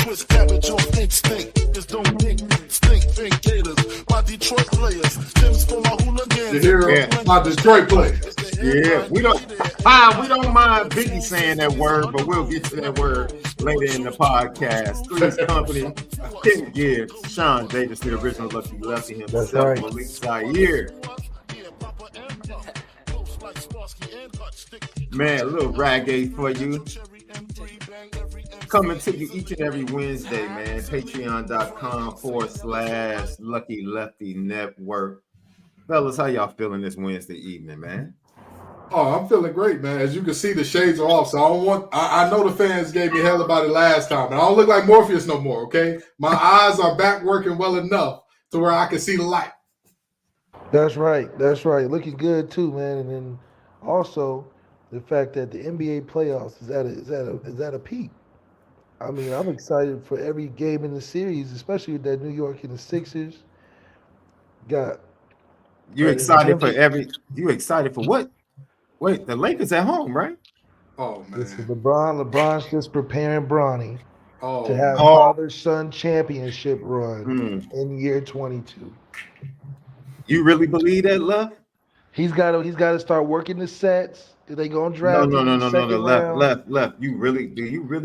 twist cabbage off instinct. Niggas don't think gators. My Detroit players, Tim's for my hooligans. You hear it? My Detroit players. Yeah, we don't mind Biggie saying that word, but we'll get to that word later in the podcast. Three's Company, Kendrick, GIBBS, SHAUN Davis, the original Lucky Lefty himself, right. MALIK ZAIRE. Man, a little reggae for you. Coming to you each and every Wednesday, man. Patreon.com/Lucky Lefty Network. Fellas, how y'all feeling this Wednesday evening, man? Oh, I'm feeling great, man. As you can see, the shades are off. So I know the fans gave me hell about it last time, and I don't look like Morpheus no more, okay? My eyes are back working well enough to where I can see the light. That's right. That's right. Looking good too, man. And then also the fact that the NBA playoffs is at a peak. I mean, I'm excited for every game in the series, especially with that New York and the Sixers. You excited for what? Wait, the Lakers at home, right? Oh man. This is LeBron's just preparing Bronny to have father-son championship run in year 22. You really believe that, Love? He's got to start working the sets. Are they gonna draft? No. Left. Do you really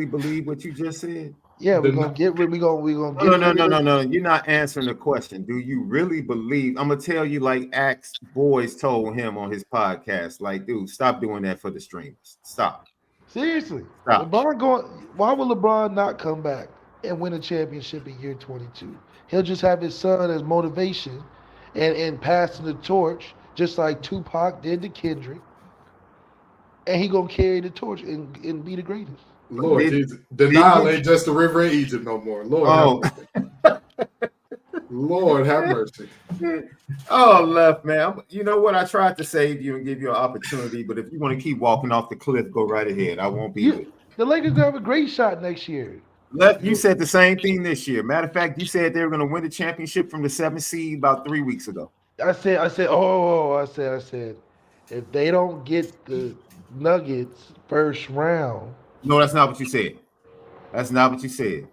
believe what you just said? Yeah, we're gonna get rid. We're gonna get No. You're not answering the question. Do you really believe? I'm gonna tell you, like Axe Boys told him on his podcast, like, dude, stop doing that for the streamers. Stop. Seriously. Stop. Why will LeBron not come back and win a championship in year 22? He'll just have his son as motivation and passing the torch, just like Tupac did to Kendrick. And he gonna carry the torch and be the greatest. Lord Jesus, the Nile ain't just the river in Egypt no more. Lord, Lord have mercy. Oh, Left, man. You know what? I tried to save you and give you an opportunity, but if you want to keep walking off the cliff, go right ahead. I won't be with you. The Lakers gonna have a great shot next year. Left, you said the same thing this year. Matter of fact, you said they were going to win the championship from the 7th seed about 3 weeks ago. I said, if they don't get the Nuggets first round. No, that's not what you said. That's not what you said.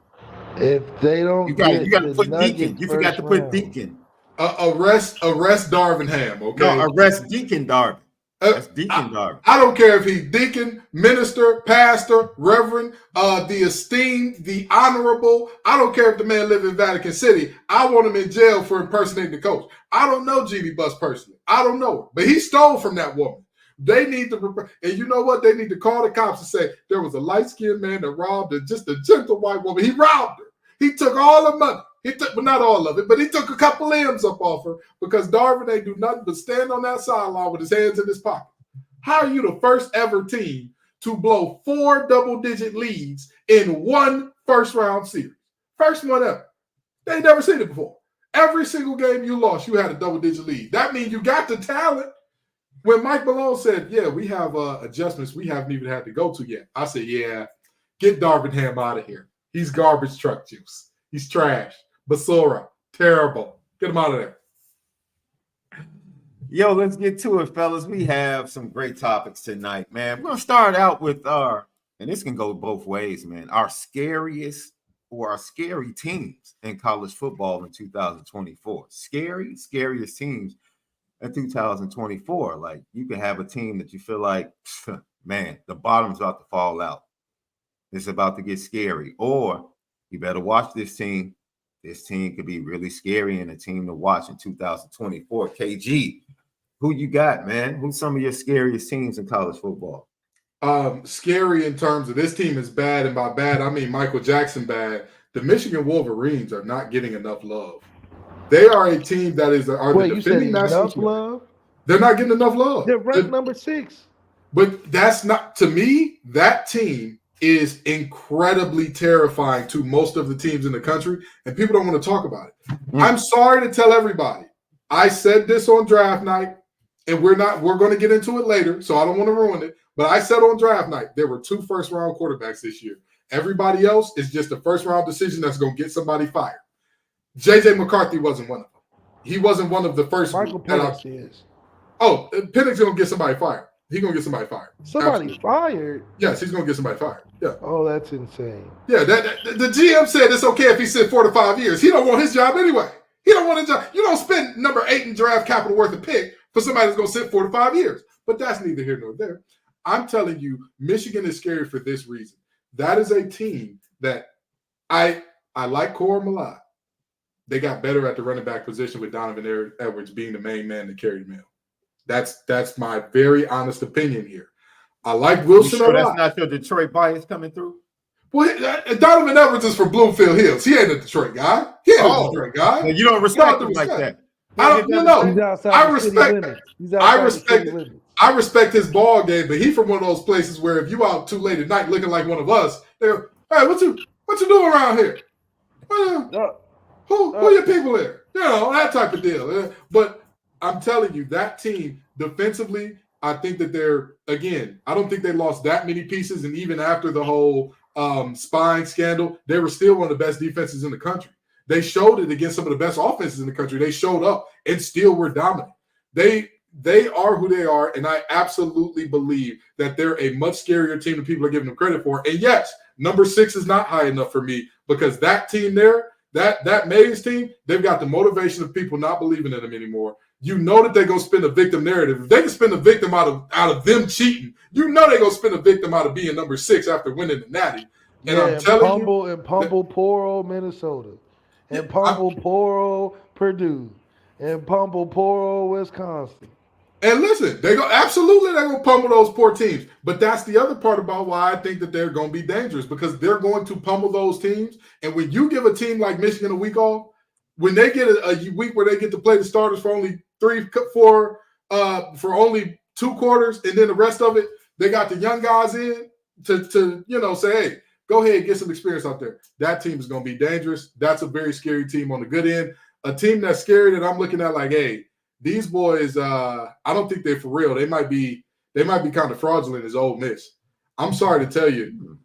If they don't, you got to put Deacon. You forgot to put Deacon. Arrest Darvin Ham. Okay. No, arrest Deacon Darvin. That's Deacon Darvin. I don't care if he's deacon, minister, pastor, reverend, the esteemed, the honorable. I don't care if the man live in Vatican City. I want him in jail for impersonating the coach. I don't know Jeannie Buss personally. I don't know her, but he stole from that woman. They need to, and you know what? They need to call the cops and say there was a light-skinned man that robbed just a gentle white woman. He robbed her. He took all the money. He took, but not all of it, but he took a couple limbs up off her because Darvin ain't do nothing but stand on that sideline with his hands in his pocket. How are you the first ever team to blow 4 double-digit leads in one first-round series? First one ever. They ain't never seen it before. Every single game you lost, you had a double-digit lead. That means you got the talent. When Mike Malone said, yeah, we have adjustments we haven't even had to go to yet, I said, yeah, get Darvin Ham out of here. He's garbage truck juice. He's trash. Basura, terrible. Get him out of there. Yo, let's get to it, fellas. We have some great topics tonight, man. We're going to start out with and this can go both ways, man, our scariest or our scary teams in college football in 2024. Scariest teams in 2024. Like, you can have a team that you feel like, man, the bottom's about to fall out. It's about to get scary. Or you better watch this team. This team could be really scary and a team to watch in 2024. KG, who you got, man? Who's some of your scariest teams in college football? Scary in terms of this team is bad, and by bad, I mean Michael Jackson bad. The Michigan Wolverines are not getting enough love. They are a team that is the defending national love. They're not getting enough love. They're ranked number 6. But that's not, to me, that team is incredibly terrifying to most of the teams in the country, and people don't want to talk about it. I'm sorry to tell everybody. I said this on draft night, and we're going to get into it later, so I don't want to ruin it. But I said on draft night, there were 2 first-round quarterbacks this year. Everybody else is just a first-round decision that's going to get somebody fired. J.J. McCarthy wasn't one of them. He wasn't one of the first. Michael Penix is. Oh, Penix going to get somebody fired. He's going to get somebody fired. Somebody fired? Yes, he's going to get somebody fired. Yeah. Oh, that's insane. Yeah, the GM said it's okay if he sit 4 to 5 years. He don't want his job anyway. He don't want his job. You don't spend number 8 in draft capital worth of pick for somebody that's going to sit 4 to 5 years. But that's neither here nor there. I'm telling you, Michigan is scary for this reason. That is a team that I like Cora Malott. They got better at the running back position with Donovan Edwards being the main man that carried mail. That's my very honest opinion here. I like Wilson sure a lot. That's not your Detroit bias coming through? Well, Donovan Edwards is from Bloomfield Hills. He ain't a Detroit guy. He ain't a Detroit guy. Well, you don't respect him like that. I don't know. He's outside I the city respect. limits. He's outside the city limits. I respect his ball game, but he from one of those places where if you out too late at night looking like one of us, they go, "Hey, what you doing around here? Who your people here?" You know, that type of deal. But I'm telling you, that team defensively, I think that I don't think they lost that many pieces. And even after the whole spying scandal, they were still one of the best defenses in the country. They showed it against some of the best offenses in the country. They showed up and still were dominant. They are who they are, and I absolutely believe that they're a much scarier team than people are giving them credit for. And yes, number 6 is not high enough for me because that team there, that Mays team, they've got the motivation of people not believing in them anymore. You know that they're going to spin a victim narrative. If they can spin a victim out of them cheating, you know they're going to spin a victim out of being number 6 after winning the Natty. And I'm telling you. And Pumble, poor old Minnesota. And Pumble, poor old Purdue. And Pumble, poor old Wisconsin. And listen, they're going to pummel those poor teams. But that's the other part about why I think that they're going to be dangerous, because they're going to pummel those teams. And when you give a team like Michigan a week off, when they get a week where they get to play the starters for only 3-4 for only 2 quarters, and then the rest of it, they got the young guys in to say, hey, go ahead and get some experience out there. That team is going to be dangerous. That's a very scary team on the good end. A team that's scary that I'm looking at like, hey, these boys, I don't think they're for real. They might be kind of fraudulent as Ole Miss. I'm sorry to tell you,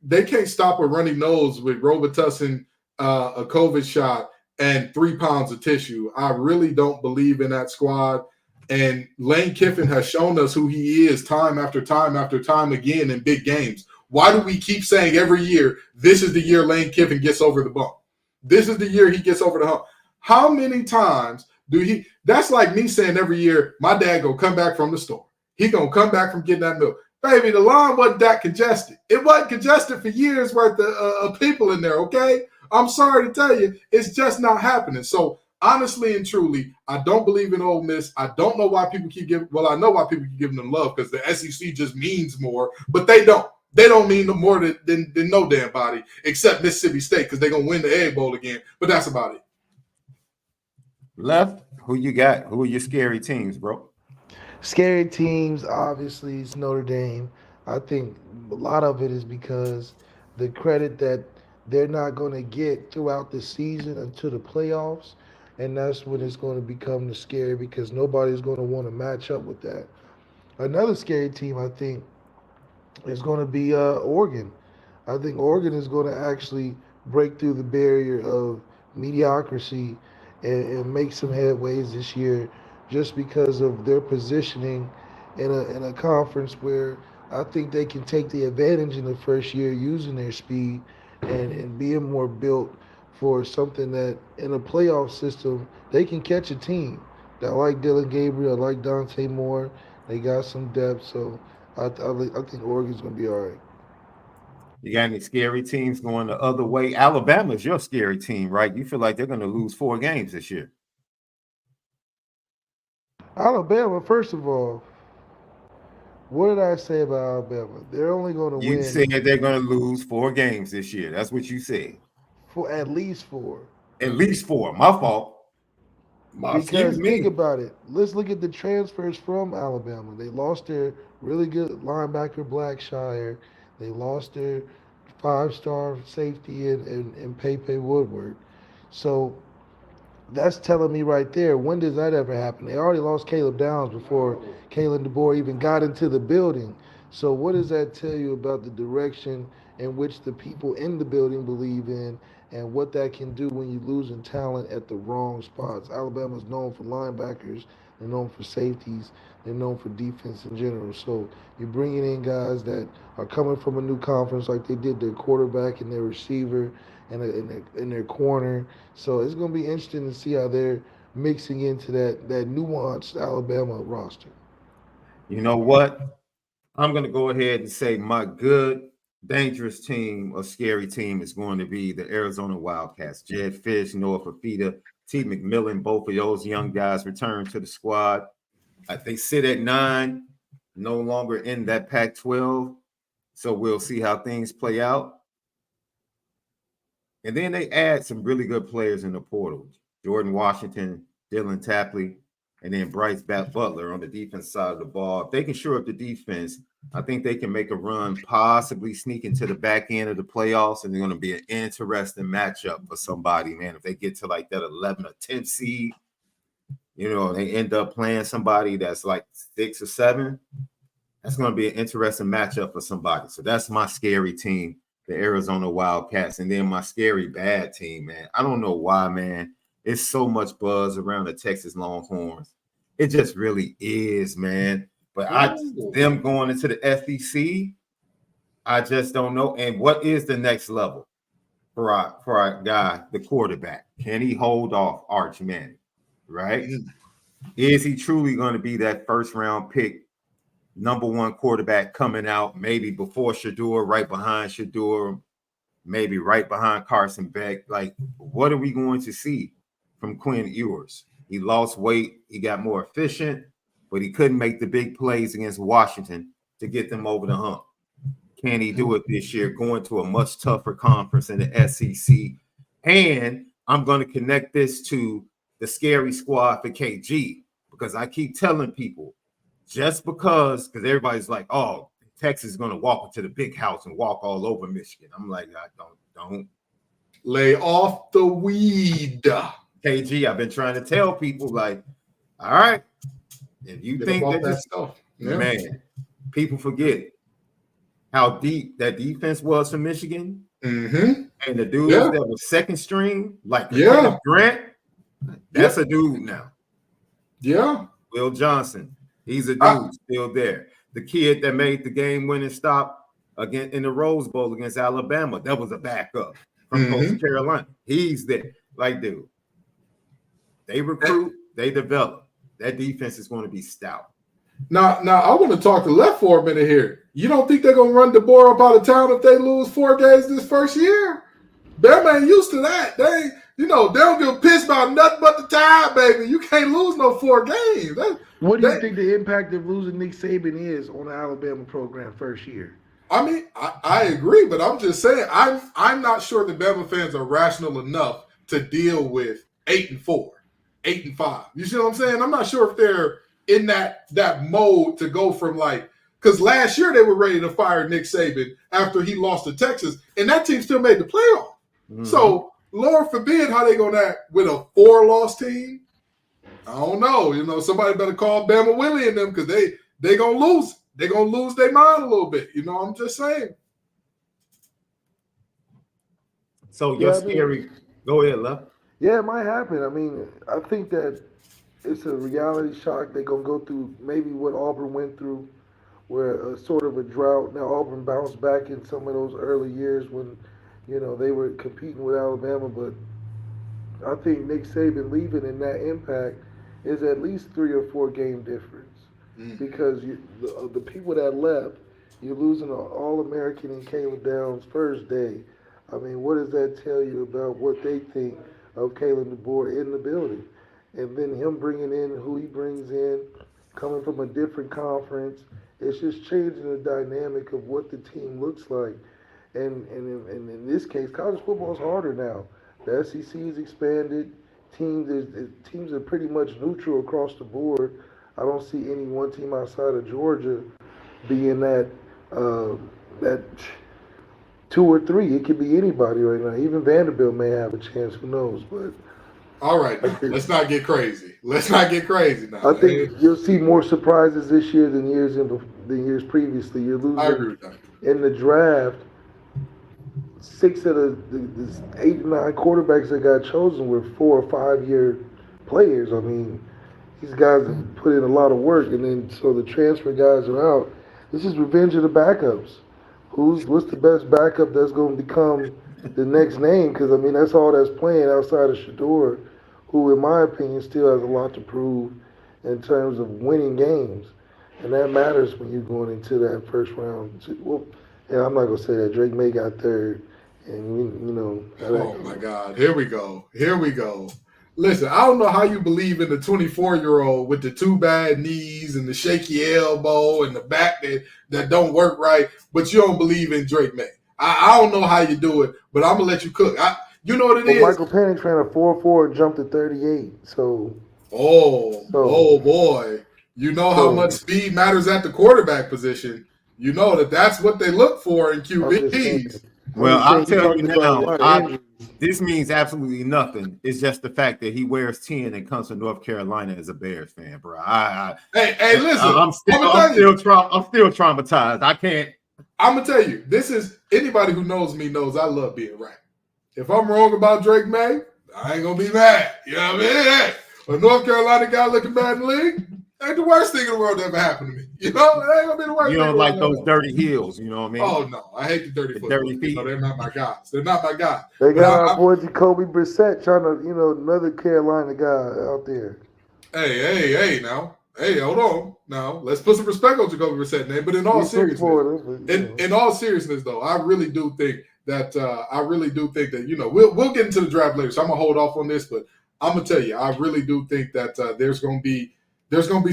they can't stop a runny nose with Robitussin, a COVID shot, and 3 pounds of tissue. I really don't believe in that squad. And Lane Kiffin has shown us who he is time after time after time again in big games. Why do we keep saying every year, this is the year Lane Kiffin gets over the bump? This is the year he gets over the hump. How many times that's like me saying every year, my dad gonna come back from the store. He gonna come back from getting that milk. Baby, the line wasn't that congested. It wasn't congested for years worth of people in there, okay? I'm sorry to tell you, it's just not happening. So honestly and truly, I don't believe in Ole Miss. I don't know why people keep giving – well, I know why people keep giving them love, because the SEC just means more, but they don't. They don't mean no more than no damn body, except Mississippi State, because they're going to win the Egg Bowl again. But that's about it. Left, who you got? Who are your scary teams, bro? Scary teams, obviously, is Notre Dame. I think a lot of it is because the credit that they're not going to get throughout the season until the playoffs, and that's when it's going to become the scary, because nobody's going to want to match up with that. Another scary team, I think, is going to be Oregon. I think Oregon is going to actually break through the barrier of mediocrity and make some headways this year, just because of their positioning in a conference where I think they can take the advantage in the first year using their speed and being more built for something that in a playoff system they can catch a team. I like Dylan Gabriel, I like Dante Moore. They got some depth, so I think Oregon's going to be all right. You got any scary teams going the other way? Alabama's your scary team, right? You feel like they're going to lose 4 games this year. Alabama, first of all, what did I say about Alabama? They're only going to win. You said they're going to lose 4 games this year. That's what you said. For at least 4. At least 4. My fault. Because think about it. Let's look at the transfers from Alabama. They lost their really good linebacker, Blackshire. They lost their 5-star safety in Pepe Woodward. So that's telling me right there, when does that ever happen? They already lost Caleb Downs before Kalen DeBoer even got into the building. So what does that tell you about the direction in which the people in the building believe in, and what that can do when you're losing talent at the wrong spots? Alabama's known for linebackers They're known for safeties. They're known for defense in general. So you're bringing in guys that are coming from a new conference, like they did their quarterback and their receiver and their corner. So it's going to be interesting to see how they're mixing into that nuanced Alabama roster. You know what? I'm going to go ahead and say my good, dangerous team or scary team is going to be the Arizona Wildcats. Jed Fish, Noah Fafita, T. McMillan, both of those young guys return to the squad. They sit at 9, no longer in that Pac-12. So we'll see how things play out. And then they add some really good players in the portal. Jordan Washington, Dylan Tapley, and then Bryce Butler on the defense side of the ball. If they can shore up the defense, I think they can make a run, possibly sneak into the back end of the playoffs, and they're going to be an interesting matchup for somebody, man. If they get to like that 11 or 10 seed, you know, they end up playing somebody that's like 6 or 7, that's going to be an interesting matchup for somebody. So that's my scary team, the Arizona Wildcats. And then my scary bad team, man. I don't know why, man. It's so much buzz around the Texas Longhorns. It just really is, man. But them going into the SEC, I just don't know. And what is the next level for our guy, the quarterback? Can he hold off Arch Manning, right? Is he truly going to be that first-round pick, number 1 quarterback coming out, maybe before Shador, right behind Shador, maybe right behind Carson Beck? Like, what are we going to see from Quinn Ewers? He lost weight. He got more efficient, but he couldn't make the big plays against Washington to get them over the hump. Can he do it this year, going to a much tougher conference in the SEC? And I'm going to connect this to the scary squad for KG, because I keep telling people, just because everybody's like, oh, Texas is going to walk into the big house and walk all over Michigan. I'm like, I don't. Lay off the weed. KG, I've been trying to tell people, like, all right, if you think that stuff, man, people forget how deep that defense was for Michigan. Mm-hmm. And the dudes that was second string, like Grant, that's a dude now. Yeah. Will Johnson, he's a dude still there. The kid that made the game-winning stop again in the Rose Bowl against Alabama, that was a backup from Coastal Carolina. He's there. Like, dude, they recruit, they develop. That defense is going to be stout. Now, I want to talk to Left for a minute here. You don't think they're going to run DeBoer up out of town if they lose 4 games this first year? Bama ain't used to that. They don't give pissed about nothing but the Tide, baby. You can't lose no 4 games. What do you think the impact of losing Nick Saban is on the Alabama program first year? I mean, I agree, but I'm just saying I'm not sure the Bama fans are rational enough to deal with 8-4, 8-5. You see what I'm saying? I'm not sure if they're in that mode to go from because last year they were ready to fire Nick Saban after he lost to Texas, and that team still made the playoff. Mm-hmm. So, Lord forbid how they going to act with a 4-loss team. I don't know. Somebody better call Bama Willie and them, because they going to lose. They're going to lose their mind a little bit. I'm just saying. So, you're scary. Go ahead, Lef. Yeah, it might happen. I mean, I think that it's a reality shock. They're going to go through maybe what Auburn went through, where sort of a drought. Now, Auburn bounced back in some of those early years when, they were competing with Alabama. But I think Nick Saban leaving in that impact is at least 3 or 4 game difference. Because the people that left, you're losing an All-American in Caleb Downs first day. I mean, what does that tell you about what they think of Kalen DeBoer in the building? And then him bringing in who he brings in, coming from a different conference, it's just changing the dynamic of what the team looks like. And in this case, college football is harder now. The SEC is expanded. Teams are pretty much neutral across the board. I don't see any one team outside of Georgia being that 2 or 3. It could be anybody right now. Even Vanderbilt may have a chance. Who knows? But all right, let's not get crazy. Let's not get crazy now. I think you'll see more surprises this year than years previously. You're losing. I agree with that. In the draft, 6 of the 8 or 9 quarterbacks that got chosen were 4 or 5 year players. I mean, these guys have put in a lot of work, and then so the transfer guys are out. This is revenge of the backups. What's the best backup that's going to become the next name? Because I mean, that's all that's playing outside of Shador, who, in my opinion, still has a lot to prove in terms of winning games, and that matters when you're going into that first round. Well, and I'm not gonna say that Drake May got third, and Oh my God, here we go. Listen, I don't know how you believe in the 24-year-old with the two bad knees and the shaky elbow and the back that don't work right, but you don't believe in Drake May. I don't know how you do it, but I'm gonna let you cook. You know what it is? Michael Penix ran a 4.4 and jumped to 38. So. Oh boy! You know how much speed matters at the quarterback position. You know that's what they look for in QBs. Well, I'll tell you now, this means absolutely nothing. It's just the fact that he wears 10 and comes from North Carolina as a Bears fan, bro. Hey, listen, I'm still traumatized. I can't. I'm gonna tell you, this is anybody who knows me knows I love being right. If I'm wrong about Drake May, I ain't gonna be mad. You know what I mean? A North Carolina guy looking bad in the league ain't the worst thing in the world that ever happened to me. You know, it ain't gonna be the worst. You don't like those dirty heels, you know what I mean? Oh no, I hate the dirty feet. No, they're not my guys. They got our boy Jacoby Brissett trying to, another Carolina guy out there. Hey, now. Hey, hold on. Now, let's put some respect on Jacoby Brissett's name. But in all seriousness, though, I really do think that we'll get into the draft later. So I'm gonna hold off on this, but I'm gonna tell you, I really do think that there's gonna be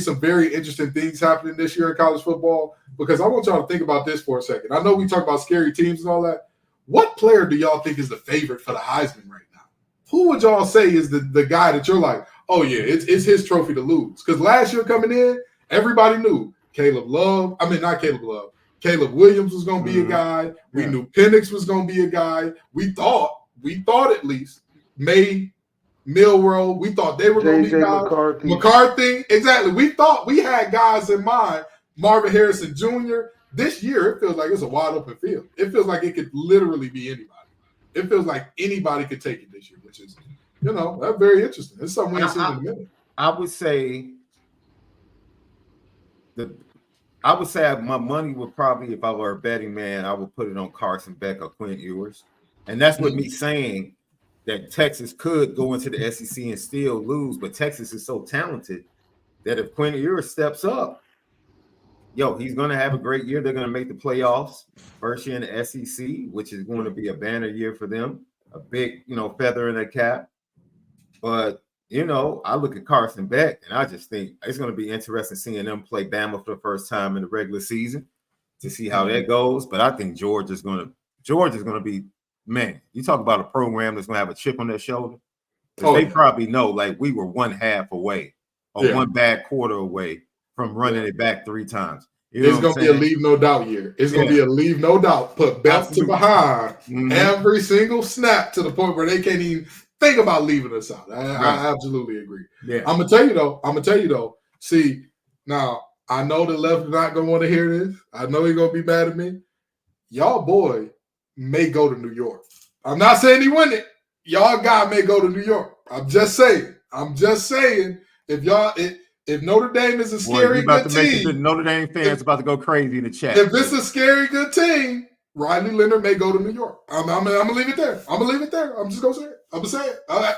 some very interesting things happening this year in college football, because I want y'all to think about this for a second. I know we talk about scary teams and all that. What player do y'all think is the favorite for the Heisman right now? Who would y'all say is the guy that you're like, oh yeah, it's his trophy to lose? Because last year coming in, everybody knew Caleb Williams was going to be a guy. We knew Penix was going to be a guy. We thought at least Milroe. We thought they were going to be guys. McCarthy. Exactly. We thought we had guys in mind. Marvin Harrison Jr. This year, it feels like it's a wide open field. It feels like it could literally be anybody. It feels like anybody could take it this year, which is, that's very interesting. It's something we ain't seen in a minute. I would say my money would probably, if I were a betting man, I would put it on Carson Beck or Quinn Ewers. And that's what me saying that Texas could go into the SEC and still lose, but Texas is so talented that if Quinn Ewers steps up, he's going to have a great year. They're going to make the playoffs. First year in the SEC, which is going to be a banner year for them, a big, feather in their cap. But, I look at Carson Beck, and I just think it's going to be interesting seeing them play Bama for the first time in the regular season to see how that goes. But I think George is going to be, man, you talk about a program that's going to have a chip on their shoulder. They probably know, like, we were one half away or one bad quarter away from running it back 3 times. It's going to be a leave no doubt year. It's going to be a leave no doubt. Put belts to behind every single snap to the point where they can't even think about leaving us out. I absolutely agree. Yeah. I'm gonna tell you though. See, now I know the left is not gonna want to hear this. I know he's gonna be mad at me. Y'all boy may go to New York. I'm not saying he win it. Y'all guy may go to New York. I'm just saying. If Notre Dame is a scary good team, Notre Dame fans about to go crazy in the chat. If it's a scary good team, Riley Leonard may go to New York. I'm gonna leave it there. I'm just gonna say it. I'm gonna say it. All right.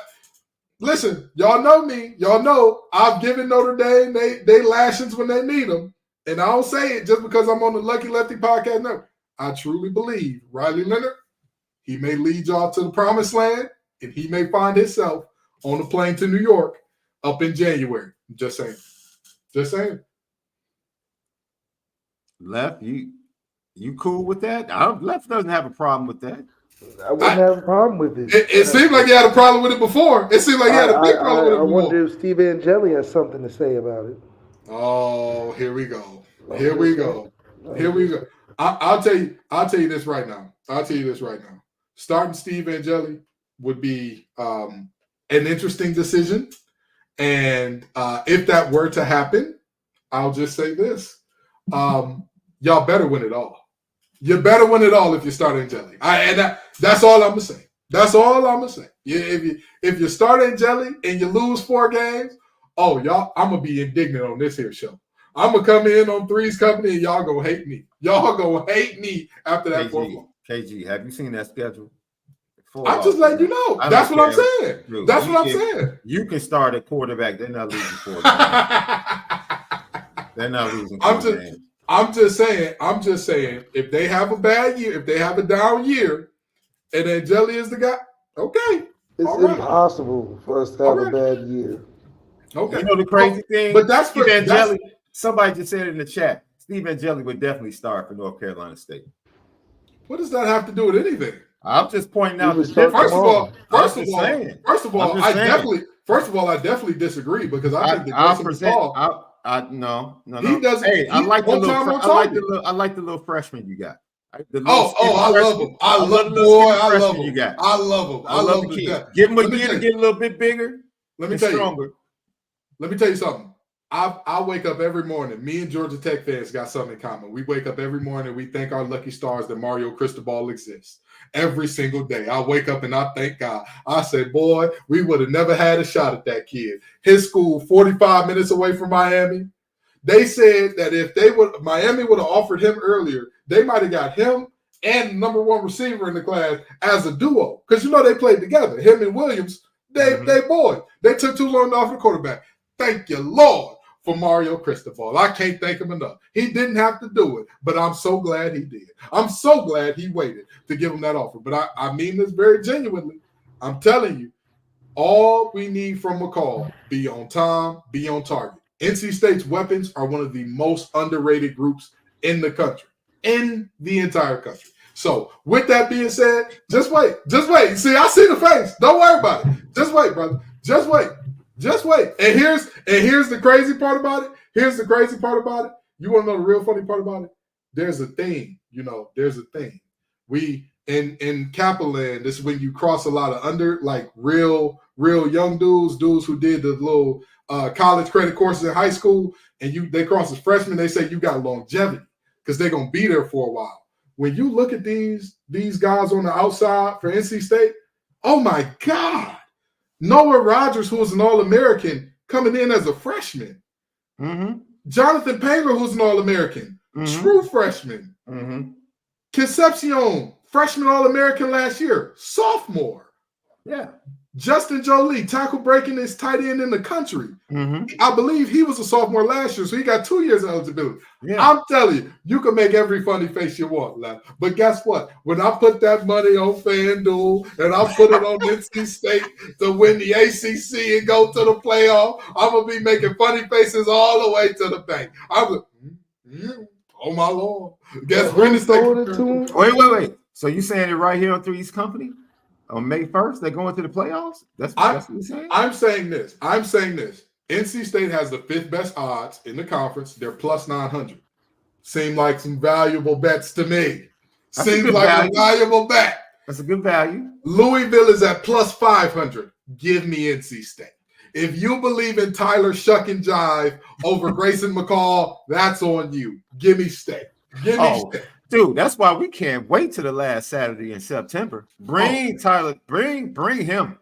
Listen, y'all know me. Y'all know I've given Notre Dame they lashings when they need them, and I don't say it just because I'm on the Lucky Lefty podcast network. I truly believe Riley Leonard, he may lead y'all to the promised land, and he may find himself on a plane to New York up in January. Just saying. Left, you cool with that? Left doesn't have a problem with that. I wouldn't have a problem with it. It seemed like he had a problem with it before. It seemed like he had a big problem with it before. I wonder if Steve Angeli has something to say about it. Oh, here we go. I'll tell you this right now. Starting Steve Angeli would be an interesting decision. And if that were to happen, I'll just say this. Y'all better win it all. You better win it all if you start Angeli. That's all I'm gonna say. Yeah, if you start Angeli and you lose 4 games, oh, y'all, I'm going to be indignant on this here show. I'm going to come in on Three's Company and y'all going to hate me. Y'all going to hate me after that fourth one. KG, have you seen that schedule? I'm just letting you know. That's what I'm saying. Dude, that's what I'm saying. You can start at quarterback. They're not losing quarterback. They're not losing quarterback. I'm just saying, if they have a bad year, if they have a down year, and then Jelly is the guy, okay. It's impossible for us to have a bad year. Okay. You know the crazy thing? But that's Steve Angeli. Somebody just said it in the chat. Steve Angeli would definitely start for North Carolina State. What does that have to do with anything? I'm just pointing out the difference. First of all, I definitely disagree because I think that no. He doesn't. Hey, I like the little freshman you got. I love him. I love him. You got. I love him. I love the kid. Give him a year to get a little bit bigger. Let me tell you something. I wake up every morning. Me and Georgia Tech fans got something in common. We wake up every morning. We thank our lucky stars that Mario Cristobal exists. Every single day. I wake up and I thank God. I say, boy, we would have never had a shot at that kid. His school, 45 minutes away from Miami. They said that if Miami would have offered him earlier, they might have got him and the number one receiver in the class as a duo. Because they played together. Him and Williams, they boys. They took too long to offer the quarterback. Thank you, Lord, for Mario Cristobal. I can't thank him enough. He didn't have to do it, but I'm so glad he did. I'm so glad he waited to give him that offer. But I mean this very genuinely. I'm telling you, all we need from McCall, be on time, be on target. NC State's weapons are one of the most underrated groups in the country, in the entire country. So with that being said, just wait. See, I see the face. Don't worry about it. Just wait, brother. Just wait. And here's the crazy part about it. You want to know the real funny part about it? There's a thing, there's a thing. We in Kappa Land, this is when you cross a lot of real young dudes who did the little college credit courses in high school, and they cross as freshmen, they say you got longevity because they're gonna be there for a while. When you look at these guys on the outside for NC State, oh my God. Noah Rogers, who was an All-American, coming in as a freshman. Mm-hmm. Jonathan Paler, who's an All-American, true freshman. Mm-hmm. Concepcion, freshman All-American last year, sophomore. Yeah. Justin Jolie, tackle breaking his tight end in the country. Mm-hmm. I believe he was a sophomore last year, so he got 2 years of eligibility. Yeah. I'm telling you, you can make every funny face you want, lad. But guess what? When I put that money on FanDuel and I put it on NC State to win the ACC and go to the playoff, I'm going to be making funny faces all the way to the bank. I'm like, oh my Lord. Guess when it's Wait. So you saying it right here on Three's Company? On May 1st, they're going to the playoffs? That's what you're saying? I'm saying this. NC State has the 5th best odds in the conference. They're plus 900. Seem like some valuable bets to me. Seems like a valuable bet. That's a good value. Louisville is at plus 500. Give me NC State. If you believe in Tyler Shuck and Jive over Grayson McCall, that's on you. Give me State. Give me State. Dude, that's why we can't wait to the last Saturday in September. Bring Tyler, bring him.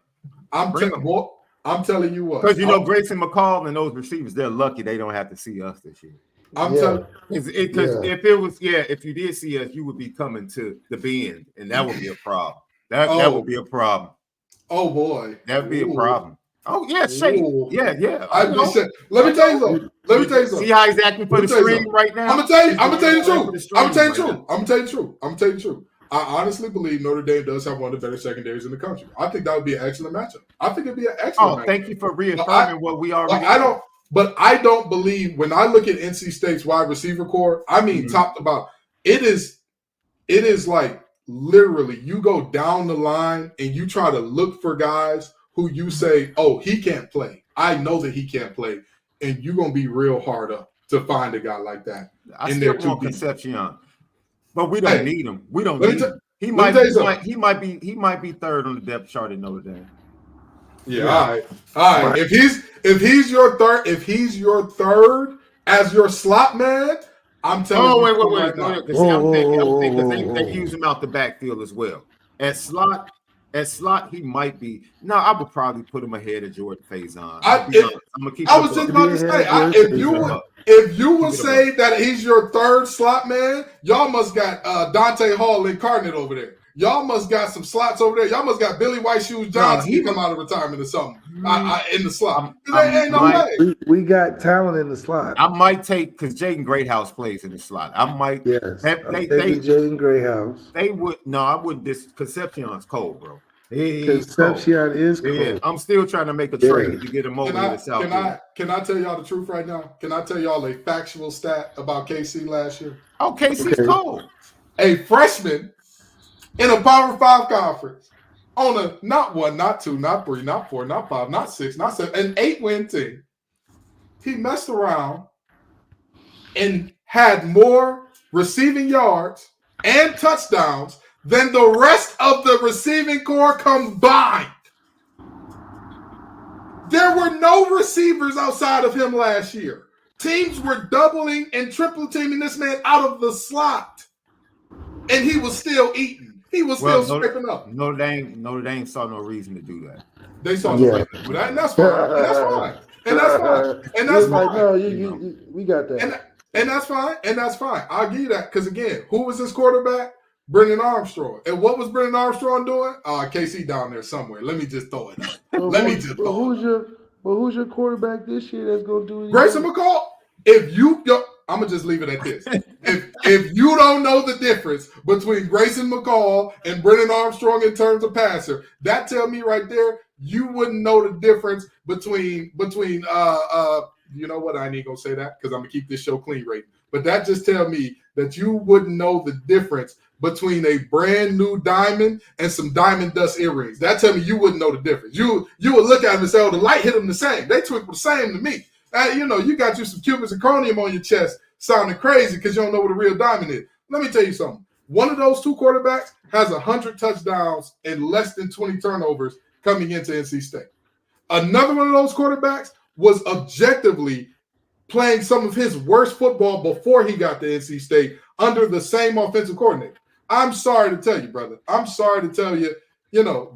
I'm telling you what. Because Grayson McCall and those receivers, they're lucky they don't have to see us this year. If you did see us, you would be coming to the Bend, and that would be a problem. That would be a problem. Oh boy, that would be a problem. Oh yeah, Shay. Yeah. Let me tell you something. See how he's acting for the stream right now. I'm gonna tell you the truth. I honestly believe Notre Dame does have one of the better secondaries in the country. I think that would be an excellent matchup. I think it'd be an excellent matchup. Thank you for reaffirming what we already. I don't believe when I look at NC State's wide receiver core. I mean, top to bottom, it is like literally you go down the line and you try to look for guys who you say, oh, he can't play. I know that he can't play. And you're going to be real hard up to find a guy like that. I still want Concepcion. But we don't need him. We don't need him. He might be third on the depth chart at Notre Dame. Yeah. All right. If he's your third as your slot man, I'm telling you. Wait. I'm thinking they use him out the backfield as well. At slot, At slot, he might be. No, I would probably put him ahead of Jordan Faison. I was just about to say, if you would say that he's your third slot man, y'all must got Dante Hall incarnate over there. Y'all must got some slots over there. Y'all must got Billy White Shoes Johnson to come out of retirement or something in the slot. Ain't no way. We got talent in the slot. I might take because Jaden Greathouse plays in the slot. I might. Yes. Jaden Greathouse. They would. No, I wouldn't. This Concepcion's cold, bro. Concepcion is cold. Yeah, I'm still trying to make a trade to get him over to the South. Can I tell y'all the truth right now? Can I tell y'all a factual stat about KC last year? Oh, KC's cold. A freshman in a Power 5 conference on a not 1, not 2, not 3, not 4, not 5, not 6, not 7, an 8-win team. He messed around and had more receiving yards and touchdowns than the rest of the receiving corps combined. There were no receivers outside of him last year. Teams were doubling and triple teaming this man out of the slot, and he was still eating. He was still scraping up. Notre Dame saw no reason to do that. They saw no reason, and that's fine. And that's fine. No, we got that. And that's fine. I'll give you that because again, who was his quarterback? Brendan Armstrong. And what was Brendan Armstrong doing? KC down there somewhere. Let me just throw it out. Who's your quarterback this year that's going to do it? Grayson McCall. I'm gonna just leave it at this. If you don't know the difference between Grayson McCall and Brendan Armstrong in terms of passer, that tell me right there you wouldn't know the difference between you know what, I ain't gonna say that because I'm gonna keep this show clean rating. But that just tell me that you wouldn't know the difference between a brand new diamond and some diamond dust earrings. That tell me you wouldn't know the difference. You would look at them and say, oh, the light hit them the same. They twinkle the same to me. You got you some cubic zirconium on your chest sounding crazy because you don't know what a real diamond is. Let me tell you something. One of those two quarterbacks has 100 touchdowns and less than 20 turnovers coming into NC State. Another one of those quarterbacks was objectively playing some of his worst football before he got to NC State under the same offensive coordinator. I'm sorry to tell you, brother. I'm sorry to tell you,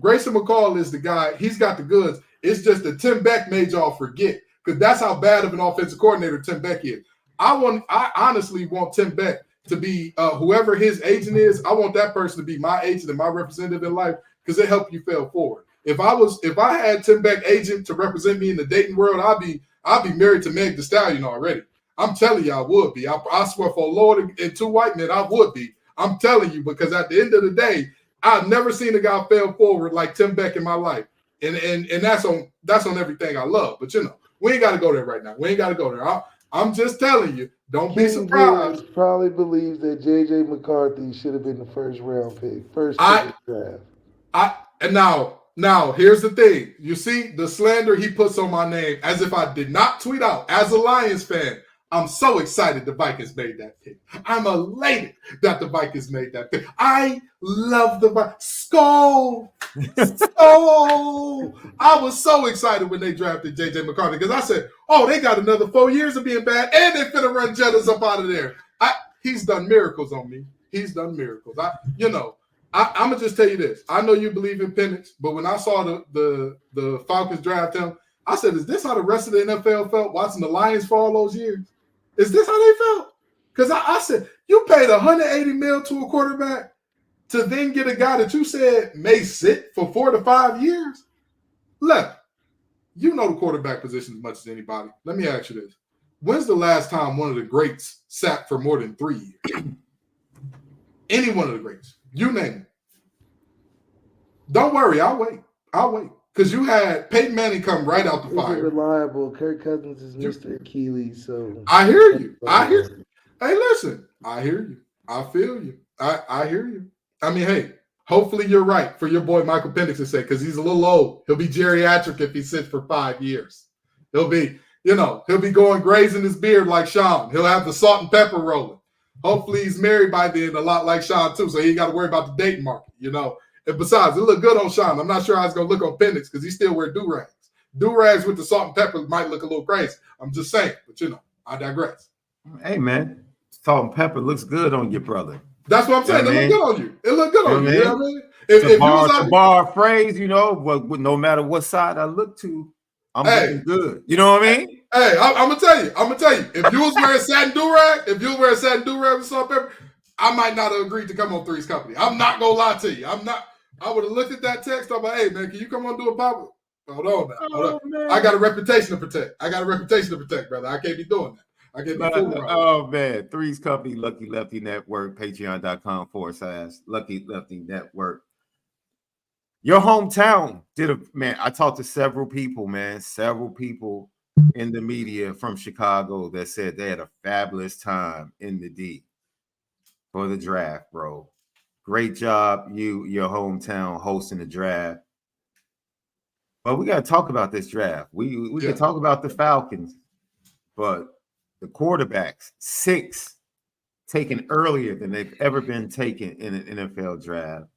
Grayson McCall is the guy. He's got the goods. It's just that Tim Beck made y'all forget because that's how bad of an offensive coordinator Tim Beck is. I honestly want Tim Beck to be whoever his agent is. I want that person to be my agent and my representative in life because it helped you fail forward. If I had Tim Beck agent to represent me in the dating world, I'd be married to Meg Thee Stallion already. I'm telling you, I would be. I swear for Lord and two white men, I would be. I'm telling you, because at the end of the day, I've never seen a guy fail forward like Tim Beck in my life. And that's on everything I love. But we ain't got to go there right now. We ain't got to go there. I'm just telling you, don't be surprised. Probably believes that J.J. McCarthy should have been the first round pick, first pick of the draft. And now here's the thing. You see the slander he puts on my name as if I did not tweet out. As a Lions fan, I'm so excited the Vikings made that pick. I'm elated that the Vikings made that pick. I love the Vikings. Skol! I was so excited when they drafted J.J. McCarthy because I said, oh, they got another 4 years of being bad, and they finna run Jettas up out of there. He's done miracles on me. He's done miracles. I'm going to just tell you this. I know you believe in Penix, but when I saw the Falcons draft him, I said, is this how the rest of the NFL felt watching the Lions for all those years? Is this how they felt? Because I said, you paid $180 million to a quarterback to then get a guy that you said may sit for 4 to 5 years? Look, you know the quarterback position as much as anybody. Let me ask you this. When's the last time one of the greats sat for more than 3 years? Any one of the greats. You name it. Don't worry, I'll wait. Because you had Peyton Manning come right out the fire. Reliable. Kirk Cousins is Mr. Achilles. So I hear you. Hey, listen. I hear you. I feel you. I hear you. I mean, hey, hopefully you're right for your boy Michael Penix's sake, because he's a little old. He'll be geriatric if he sits for 5 years. He'll be going grazing his beard like SHAUN. He'll have the salt and pepper rolling. Hopefully he's married by then, a lot like SHAUN too, so he ain't got to worry about the dating market, And besides, it look good on SHAUN. I'm not sure how it's going to look on Penix because he still wear do-rags. Do-rags with the salt and pepper might look a little crazy. I'm just saying, but I digress. Hey, man, salt and pepper looks good on your brother. That's what I'm saying. You know It looked good on you. It looked good on you. You know what I mean? If to you was out, borrow a phrase, you know, no matter what side I look to, I'm looking good. You know what I mean? Hey, I'm gonna tell you. If you was wearing satin do-rag, and salt pepper, I might not have agreed to come on Three's Company. I'm not gonna lie to you. I'm not. I would have looked at that text. I'm like, hey man, can you come on do a pop? Hold on now. Hold on. I got a reputation to protect. Brother. I can't be doing that. I can't be fooling around. Oh man, Three's Company, Lucky Lefty Network, patreon.com/Lucky Lefty Network. Your hometown I talked to several people in the media from Chicago that said they had a fabulous time in the D for the draft, bro. Great job, your hometown hosting the draft. But we got to talk about this draft. We can talk about the Falcons, but the quarterbacks, 6 taken earlier than they've ever been taken in an NFL draft.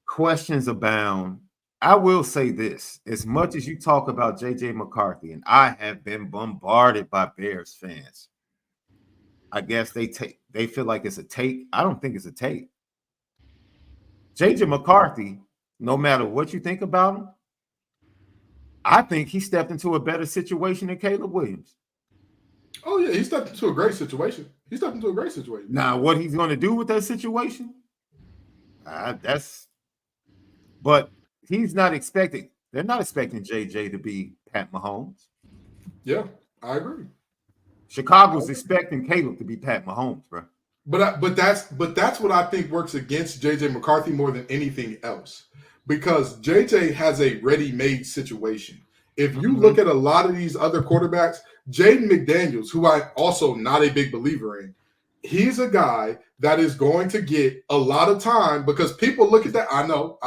Questions abound. I will say this, as much as you talk about J.J. McCarthy, and I have been bombarded by Bears fans, I guess they feel like it's a take. I don't think it's a take. J.J. McCarthy, no matter what you think about him, I think he stepped into a better situation than Caleb Williams. Oh, yeah, he stepped into a great situation. Now, what he's going to do with that situation, but he's not expecting. They're not expecting JJ to be Pat Mahomes. Yeah, I agree. Chicago's expecting Caleb to be Pat Mahomes, bro. But that's what I think works against JJ McCarthy more than anything else, because JJ has a ready-made situation. If you look at a lot of these other quarterbacks, Jaden McDaniels, who I'm also not a big believer in, he's a guy that is going to get a lot of time because people look at that. I know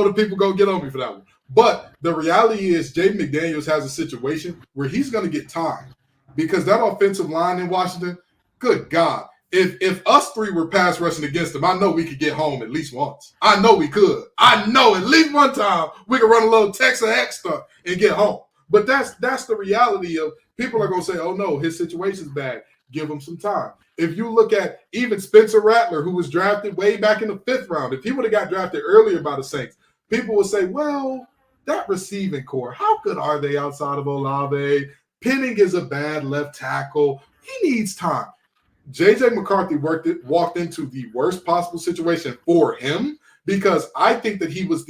the people gonna get on me for that one. But the reality is Jaden McDaniels has a situation where he's gonna get time because that offensive line in Washington, good God. If us 3 were pass rushing against them, I know we could get home at least once. I know we could. I know at least one time we could run a little Texas extra and get home. But that's the reality of people are going to say, oh, no, his situation's bad. Give him some time. If you look at even Spencer Rattler, who was drafted way back in the 5th round, if he would have got drafted earlier by the Saints, people would say, well, that receiving core, how good are they outside of Olave? Penning is a bad left tackle. He needs time. J.J. McCarthy walked into the worst possible situation for him because I think that he was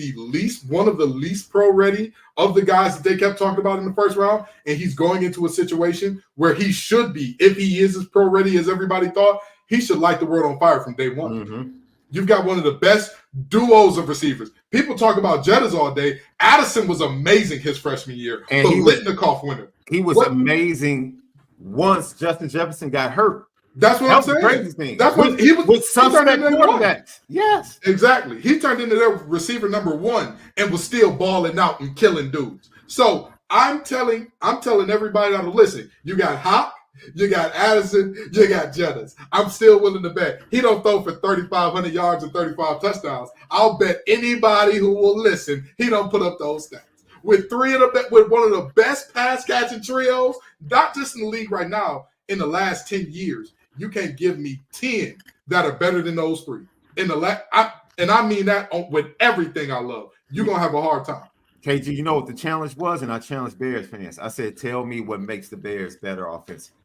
one of the least pro-ready of the guys that they kept talking about in the 1st round, and he's going into a situation where he should be, if he is as pro-ready as everybody thought, he should light the world on fire from day one. Mm-hmm. You've got one of the best duos of receivers. People talk about Jettas all day. Addison was amazing his freshman year. And Litnikoff winner. He was amazing once Justin Jefferson got hurt. That's what I'm saying. Crazy thing. That's what he was with suspect quarterbacks. Yes, exactly. He turned into their receiver number 1 and was still balling out and killing dudes. So I'm telling everybody out to listen. You got Hawk, you got Addison, you got Jettas. I'm still willing to bet he don't throw for 3,500 yards and 35 touchdowns. I'll bet anybody who will listen he don't put up those stats. With one of the best pass catching trios, not just in the league right now, in the last 10 years. You can't give me 10 that are better than those 3. And I mean that with everything I love. You're going to have a hard time. KG, you know what the challenge was? And I challenged Bears fans. I said, tell me what makes the Bears better offensively.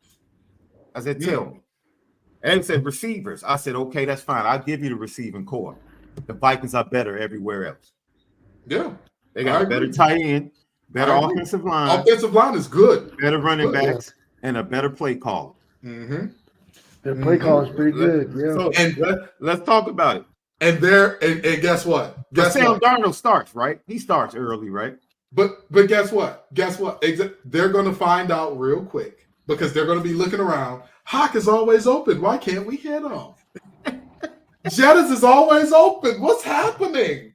I said, tell me. And they said, receivers. I said, okay, that's fine. I'll give you the receiving core. The Vikings are better everywhere else. Yeah. They got a better tight end, better offensive line. Offensive line is good. Better running backs, and a better play caller. Mm-hmm. Their play call is pretty good. Yeah. So, and let's talk about it. And guess what? Sam Darnold starts, right? He starts early, right? But guess what? They're going to find out real quick because they're going to be looking around. Hawk is always open. Why can't we hit him? Jettas is always open. What's happening?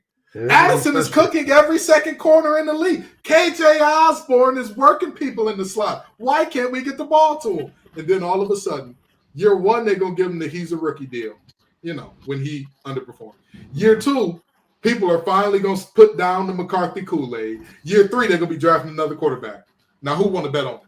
Addison is cooking every second corner in the league. KJ Osborne is working people in the slot. Why can't we get the ball to him? And then all of a sudden, year 1, they're going to give him the he's a rookie deal, when he underperformed. Year 2, people are finally going to put down the McCarthy Kool-Aid. Year 3, they're going to be drafting another quarterback. Now, who want to bet on it?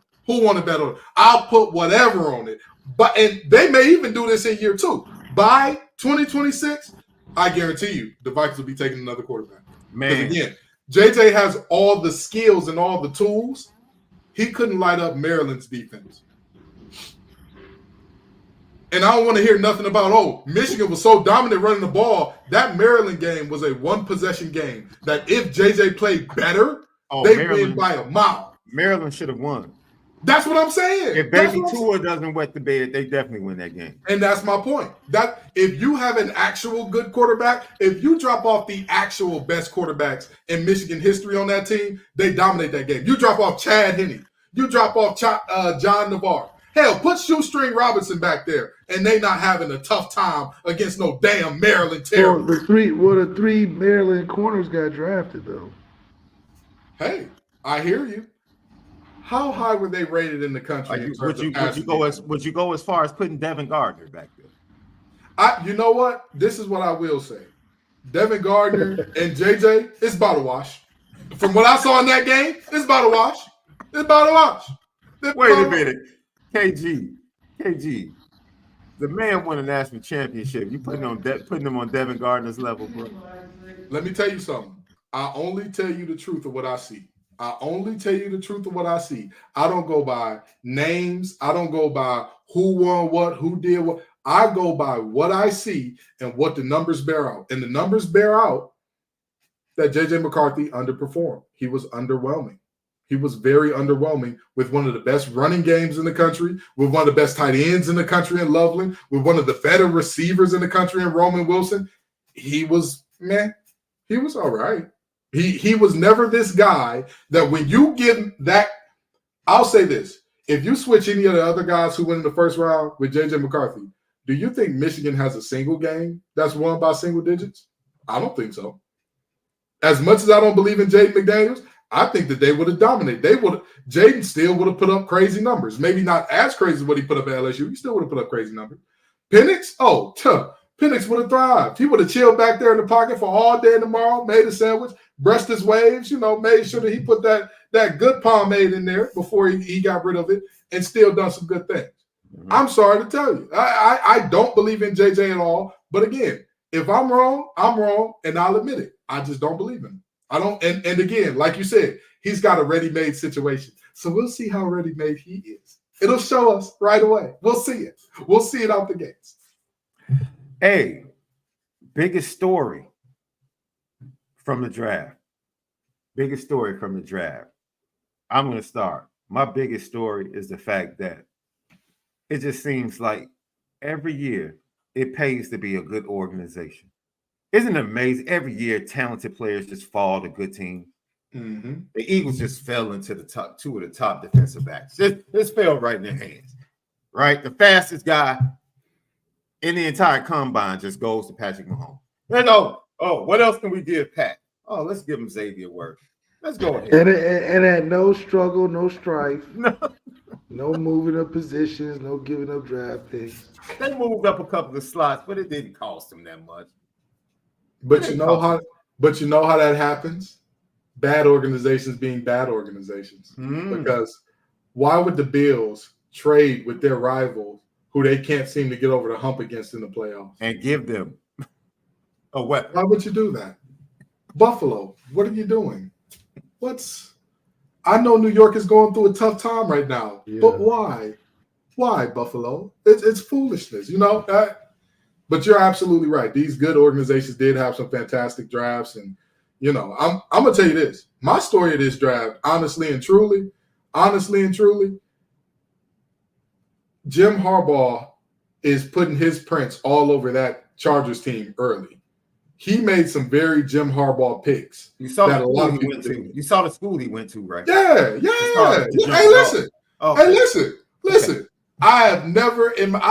I'll put whatever on it. But and they may even do this in year 2. By 2026, I guarantee you the Vikings will be taking another quarterback. Because again, JJ has all the skills and all the tools. He couldn't light up Maryland's defense. And I don't want to hear nothing about, oh, Michigan was so dominant running the ball. That Maryland game was a one-possession game that if JJ played better, they win by a mile. Maryland should have won. That's what I'm saying. If Baby Tua doesn't wet the bed, they definitely win that game. And that's my point. That if you have an actual good quarterback, if you drop off the actual best quarterbacks in Michigan history on that team, they dominate that game. You drop off Chad Henne. You drop off John Navarre. Hell, put Shoestring Robinson back there, and they not having a tough time against no damn Maryland terror. The three Maryland corners got drafted though. Hey, I hear you. How high were they rated in the country? Would you go as far as putting Devin Gardner back there? You know what? This is what I will say. Devin Gardner and JJ, it's about a wash. From what I saw in that game, it's about a wash. It's about a wash. Wait a minute. KG, the man won a national championship. You putting him on Devin Gardner's level, bro? Let me tell you something. I only tell you the truth of what I see. I only tell you the truth of what I see. I don't go by names. I don't go by who won what, who did what. I go by what I see and what the numbers bear out. And the numbers bear out that JJ McCarthy underperformed. He was underwhelming. He was very underwhelming with one of the best running games in the country, with one of the best tight ends in the country in Loveland, with one of the better receivers in the country in Roman Wilson. He was all right. He was never this guy that when you give that, I'll say this. If you switch any of the other guys who went in the first round with JJ McCarthy, do you think Michigan has a single game that's won by single digits? I don't think so. As much as I don't believe in Jaden McDaniels, I think that they would have dominated. Jaden still would have put up crazy numbers. Maybe not as crazy as what he put up at LSU. He still would have put up crazy numbers. Penix, Penix would have thrived. He would have chilled back there in the pocket for all day tomorrow, made a sandwich, brushed his waves, made sure that he put that good pomade in there before he got rid of it and still done some good things. Mm-hmm. I'm sorry to tell you. I don't believe in JJ at all. But again, if I'm wrong, and I'll admit it. I just don't believe in him. I don't, and again, like you said, he's got a ready-made situation. So we'll see how ready-made he is. It'll show us right away. We'll see it. We'll see it out the gates. Hey, biggest story from the draft. Biggest story from the draft. I'm going to start. My biggest story is the fact that it just seems like every year it pays to be a good organization. Isn't it amazing? Every year, talented players just fall to good teams. Mm-hmm. The Eagles just fell into the top two of the top defensive backs. This fell right in their hands. Right? The fastest guy in the entire combine just goes to Patrick Mahomes. And what else can we give Pat? Oh, let's give him Xavier Worth. Let's go ahead. And at no struggle, no strife, no moving up positions, no giving up draft picks. They moved up a couple of slots, but it didn't cost them that much. But you know how that happens? Bad organizations being bad organizations. Because why would the Bills trade with their rivals who they can't seem to get over the hump against in the playoffs? And give them a weapon. Why would you do that? Buffalo, what are you doing? I know New York is going through a tough time right now, but why? Why, Buffalo? It's foolishness, But you're absolutely right. These good organizations did have some fantastic drafts. And, I'm going to tell you this. My story of this draft, honestly and truly, Jim Harbaugh is putting his prints all over that Chargers team early. He made some very Jim Harbaugh picks. You saw the school he went to. You saw the school he went to, right? Yeah. Hey, listen. Okay. Hey, listen. Okay. I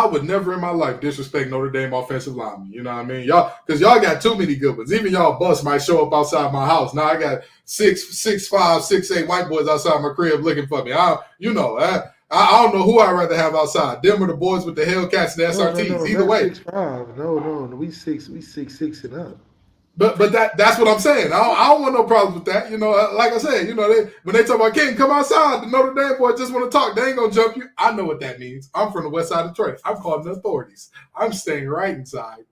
would never in my life disrespect Notre Dame offensive linemen. You know what I mean? Because y'all got too many good ones. Even y'all bus might show up outside my house. Now I got 6'5", 6'8" white boys outside my crib looking for me. I don't know who I'd rather have outside. Them or the boys with the Hellcats and the SRTs. Either way. 6'5". No. We 6'6" and up. But that's what I'm saying. I don't want no problems with that. You know, like I said, you know, when they talk about King, come outside, the Notre Dame boy just want to talk. They ain't gonna jump you. I know what that means. I'm from the west side of Detroit. I'm calling the authorities. I'm staying right inside.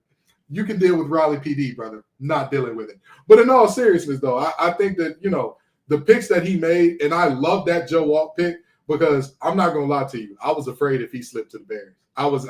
You can deal with Raleigh PD, brother. Not dealing with it. But in all seriousness, though, I think that, you know, the picks that he made, and I love that Joe Walk pick because I'm not gonna lie to you. I was afraid if he slipped to the Bears. I was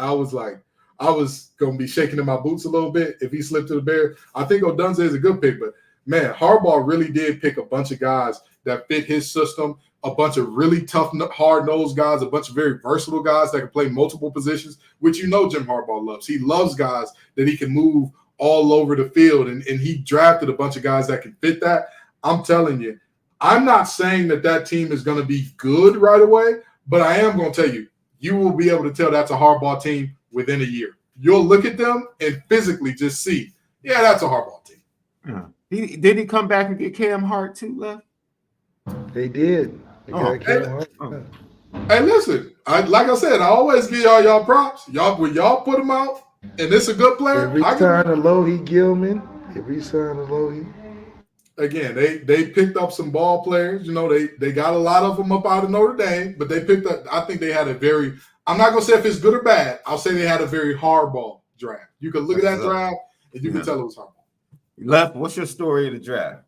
going to be shaking in my boots a little bit if he slipped to the Bears. I think Odunze is a good pick, but, man, Harbaugh really did pick a bunch of guys that fit his system, a bunch of really tough, hard-nosed guys, a bunch of very versatile guys that can play multiple positions, which you know Jim Harbaugh loves. He loves guys that he can move all over the field, and he drafted a bunch of guys that can fit that. I'm telling you, I'm not saying that team is going to be good right away, but I am going to tell you, you will be able to tell that's a Harbaugh team within a year. You'll look at them and physically just see, yeah, that's a Harbaugh team. Yeah. Did he come back and get Cam Hart too, Left? They did. Hey, listen, like I said, I always give y'all props. When y'all put him out, and it's a good player. Every sign of Lohi Gilman. Every sign of Lohi. Again, they picked up some ball players. You know, they got a lot of them up out of Notre Dame, but they picked up. I think they had a very. I'm not gonna say if it's good or bad. I'll say they had a very hardball draft. You can look at that draft and you can tell it was hardball. Left. What's your story of the draft?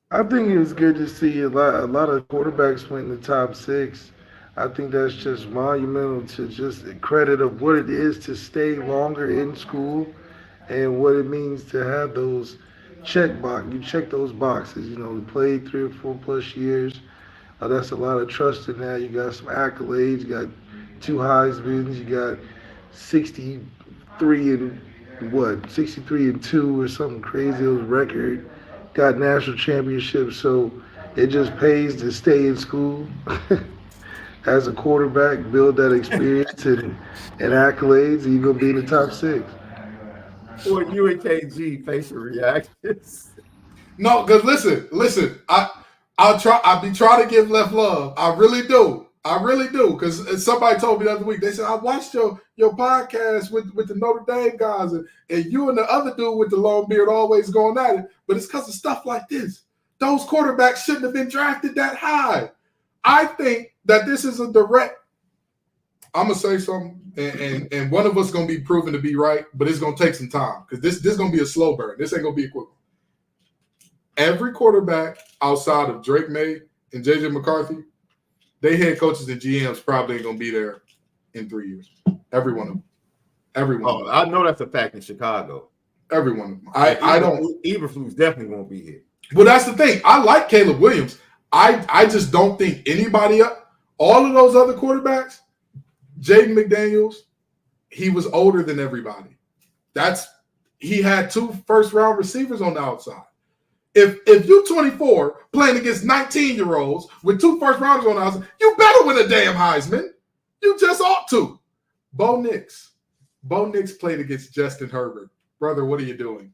I think it was good to see a lot of quarterbacks went in the top 6. I think that's just monumental to just the credit of what it is to stay longer in school and what it means to have those you check those boxes, you know, you played 3 or 4 plus years. That's a lot of trust in that. You got some accolades, you got 2 Heismans, you got 63 and 2 or something crazy, it was record. Got national championships, so it just pays to stay in school as a quarterback, build that experience and accolades, and you're gonna be in the top 6. Or UNKG facial reactions. No, because listen, I'll be trying to give Left love. I really do. Because somebody told me the other week, they said, I watched your podcast with the Notre Dame guys, and you and the other dude with the long beard always going at it. But it's because of stuff like this. Those quarterbacks shouldn't have been drafted that high. I think that this is a direct. I'm going to say something, and one of us is going to be proven to be right, but it's going to take some time because this is going to be a slow burn. This ain't going to be a quick one. Every quarterback outside of Drake May and J.J. McCarthy, they head coaches and GMs probably ain't going to be there in 3 years. Every one of them. Every one of them. I know that's a fact in Chicago. Every one of them. I don't. Eberflus definitely won't be here. Well, that's the thing. I like Caleb Williams. I just don't think anybody up. All of those other quarterbacks, Jaden McDaniels, he was older than everybody. He had 2 first-round receivers on the outside. If you're 24 playing against 19-year-olds with 2 first-rounders on the outside, you better win a damn Heisman. You just ought to. Bo Nix played against Justin Herbert. Brother, what are you doing?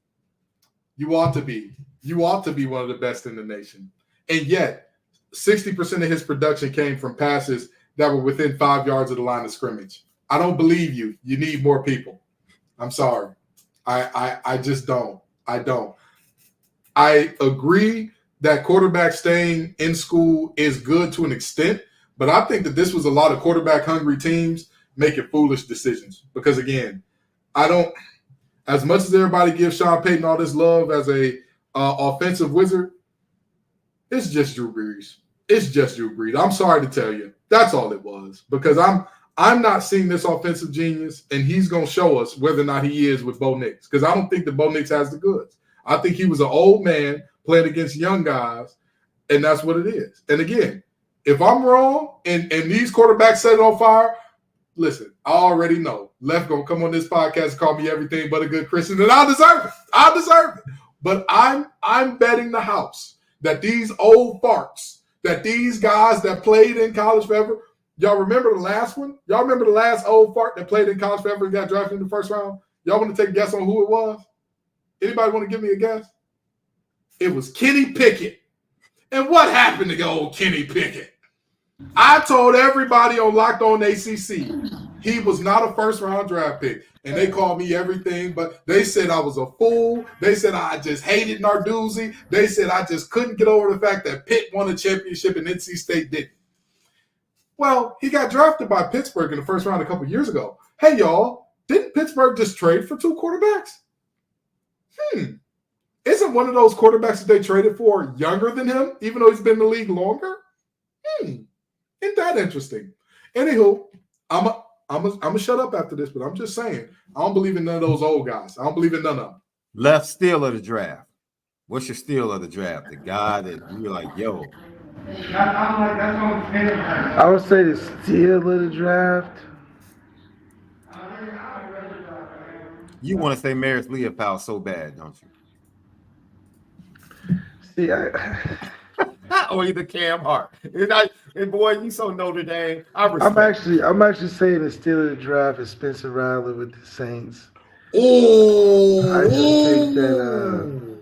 You ought to be. You ought to be one of the best in the nation. And yet, 60% of his production came from passes that were within 5 yards of the line of scrimmage. I don't believe you. You need more people. I'm sorry. I just don't. I don't. I agree that quarterback staying in school is good to an extent, but I think that this was a lot of quarterback-hungry teams making foolish decisions. Because, again, as much as everybody gives Sean Payton all this love as a offensive wizard, it's just Drew Brees. It's just Drew Brees. I'm sorry to tell you. That's all it was. Because I'm not seeing this offensive genius, and he's going to show us whether or not he is with Bo Nix. Because I don't think that Bo Nix has the goods. I think he was an old man playing against young guys, and that's what it is. And again, if I'm wrong and these quarterbacks set it on fire, listen, I already know. Left gonna come on this podcast and call me everything but a good Christian, and I deserve it. I deserve it. But I'm betting the house that these old farts, that these guys that played in college forever, y'all remember the last one? Y'all remember the last old fart that played in college forever and got drafted in the first round? Y'all want to take a guess on who it was? Anybody want to give me a guess? It was Kenny Pickett. And what happened to old Kenny Pickett? I told everybody on Locked On ACC, He was not a first-round draft pick, and they called me everything, but they said I was a fool. They said I just hated Narduzzi. They said I just couldn't get over the fact that Pitt won a championship and NC State didn't. Well, he got drafted by Pittsburgh in the first round a couple years ago. Hey, y'all, didn't Pittsburgh just trade for 2 quarterbacks? Isn't one of those quarterbacks that they traded for younger than him, even though he's been in the league longer? Isn't that interesting? Anywho, I'm gonna shut up after this, but I'm just saying, I don't believe in none of those old guys. I don't believe in none of them. Left steal of the draft. What's your steal of the draft? The guy that you're like, yo. I would say the steal of the draft. You want to say Maris Leopold so bad, don't you? See, or either Cam Hart. And boy, you so Notre Dame. I'm actually saying the steal of the draft is Spencer Rattler with the Saints. I just think that.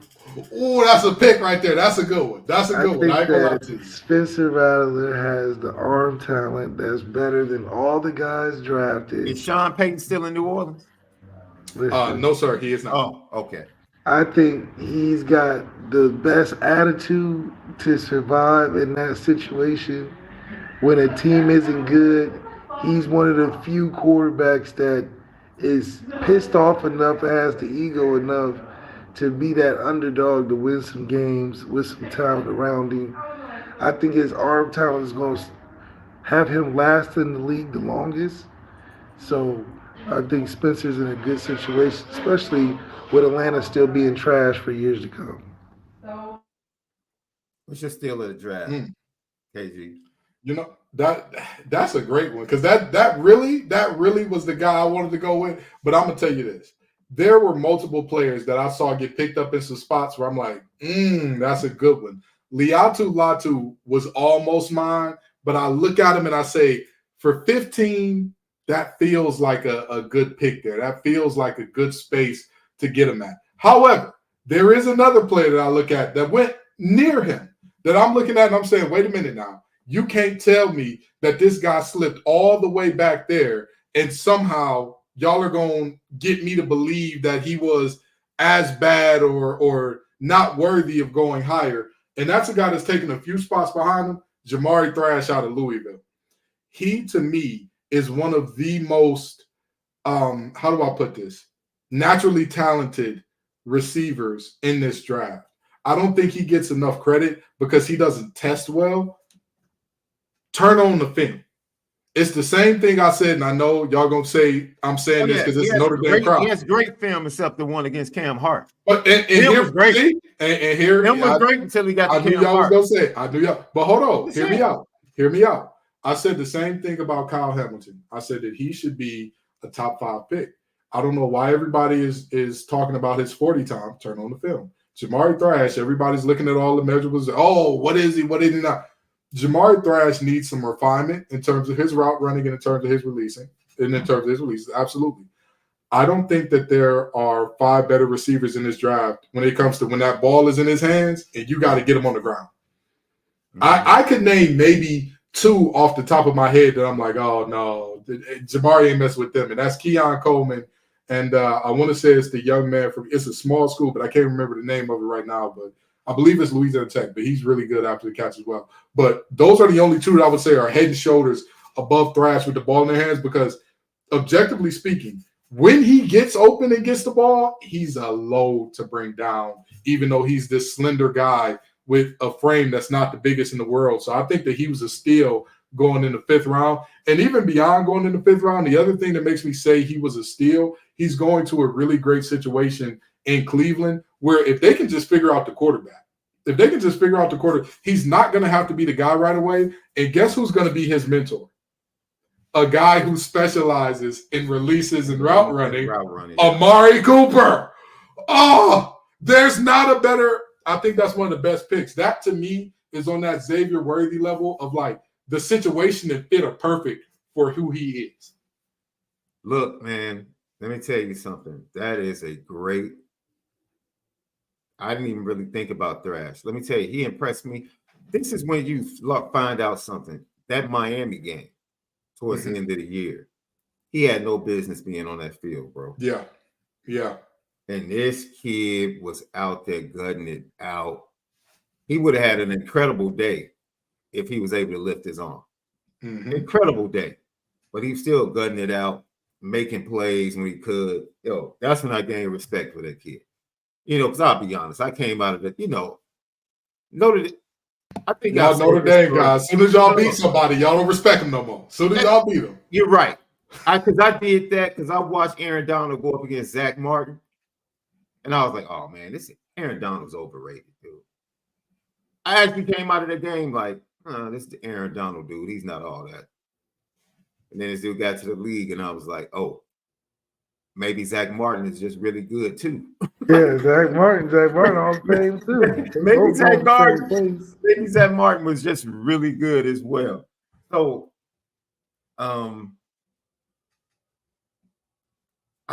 That's a pick right there. That's a good one. That's a good one. I ain't gonna lie to you. Spencer Rattler has the arm talent that's better than all the guys drafted. Is Sean Payton still in New Orleans? No, sir, he is not. Oh, okay. I think he's got the best attitude to survive in that situation. When a team isn't good, he's one of the few quarterbacks that is pissed off enough, has the ego enough to be that underdog to win some games with some talent around him. I think his arm talent is going to have him last in the league the longest. So I think Spencer's in a good situation, especially with Atlanta still being trash for years to come. What's your steal of the draft, KG? You know, that's a great one, because that really was the guy I wanted to go with. But I'm gonna tell you this: there were multiple players that I saw get picked up in some spots where I'm like, that's a good one. Liatu Latu was almost mine, but I look at him and I say, for 15, that feels like a good pick there. That feels like a good space to get him at. However, there is another player that I look at that went near him that I'm looking at and I'm saying, wait a minute now. You can't tell me that this guy slipped all the way back there and somehow y'all are going to get me to believe that he was as bad or not worthy of going higher. And that's a guy that's taken a few spots behind him, Jamari Thrash out of Louisville. He, to me, is one of the most, how do I put this, naturally talented receivers in this draft. I don't think he gets enough credit because he doesn't test well. Turn on the film. It's the same thing I said, and I know y'all gonna say I'm saying this because it's Notre Dame crowd. He has great film except the one against Cam Hart. But here was great. And here it was great until he got to Cam Hart. I knew y'all was gonna say. I knew y'all. But hold on. Hear me out. Hear me out. I said the same thing about Kyle Hamilton. I said that he should be a top 5 pick. I don't know why everybody is talking about his 40 time. Turn on the film. Jamari Thrash, everybody's looking at all the measurables. Oh, what is he? What is he not? Jamari Thrash needs some refinement in terms of his route running and in terms of his releasing. And in terms of his releases, absolutely. I don't think that there are 5 better receivers in this draft when it comes to when that ball is in his hands and you got to get him on the ground. I could name maybe 2 off the top of my head that I'm like, oh, no, Jamari ain't messing with them. And that's Keon Coleman. And I want to say it's the young man from – it's a small school, but I can't remember the name of it right now. But I believe it's Louisiana Tech, but he's really good after the catch as well. But those are the only 2 that I would say are head and shoulders above Thrash with the ball in their hands because, objectively speaking, when he gets open and gets the ball, he's a load to bring down, even though he's this slender guy with a frame that's not the biggest in the world. So I think that he was a steal going in the 5th round. And even beyond going in the 5th round, the other thing that makes me say he was a steal, he's going to a really great situation in Cleveland where if they can just figure out the quarterback, he's not going to have to be the guy right away. And guess who's going to be his mentor? A guy who specializes in releases and route running, Amari Cooper. Oh, there's not a better – I think that's one of the best picks. That, to me, is on that Xavier Worthy level of, like, the situation that fit a perfect for who he is. Look, man, let me tell you something. That is a great – I didn't even really think about Thrash. Let me tell you, he impressed me. This is when you find out something. That Miami game towards the end of the year. he had no business being on that field, bro. Yeah. Yeah. And this kid was out there gutting it out. He would have had an incredible day if he was able to lift his arm. Mm-hmm. Incredible day. But he was still gutting it out, making plays when he could. Yo, that's when I gained respect for that kid. You know, because I'll be honest, I came out of it, you know, I think y'all Notre Dame guys. As soon as y'all beat somebody, y'all don't respect them no more. As soon as y'all beat them. You're right. Because I did that because I watched Aaron Donald go up against Zach Martin. And I was like, oh, man, this Aaron Donald's overrated, dude. I actually came out of the game like, this is the Aaron Donald dude. He's not all that. And then this dude got to the league, and I was like, oh, maybe Zach Martin is just really good, too. Yeah, Zach Martin on fame, too. maybe Zach Martin was just really good as well. So, I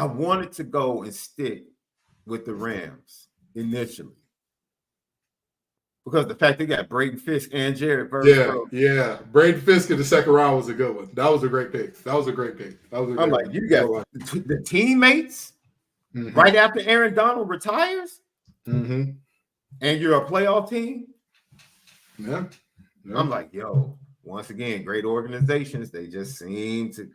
wanted to go and stick with the Rams initially because the fact they got Braden Fisk and Jared Verse. Yeah. Braden Fisk in the second round was a good one. That was a great pick. I'm like, you got the teammates right after Aaron Donald retires, and you're a playoff team. Yeah. I'm like, yo, once again, great organizations. They just seem to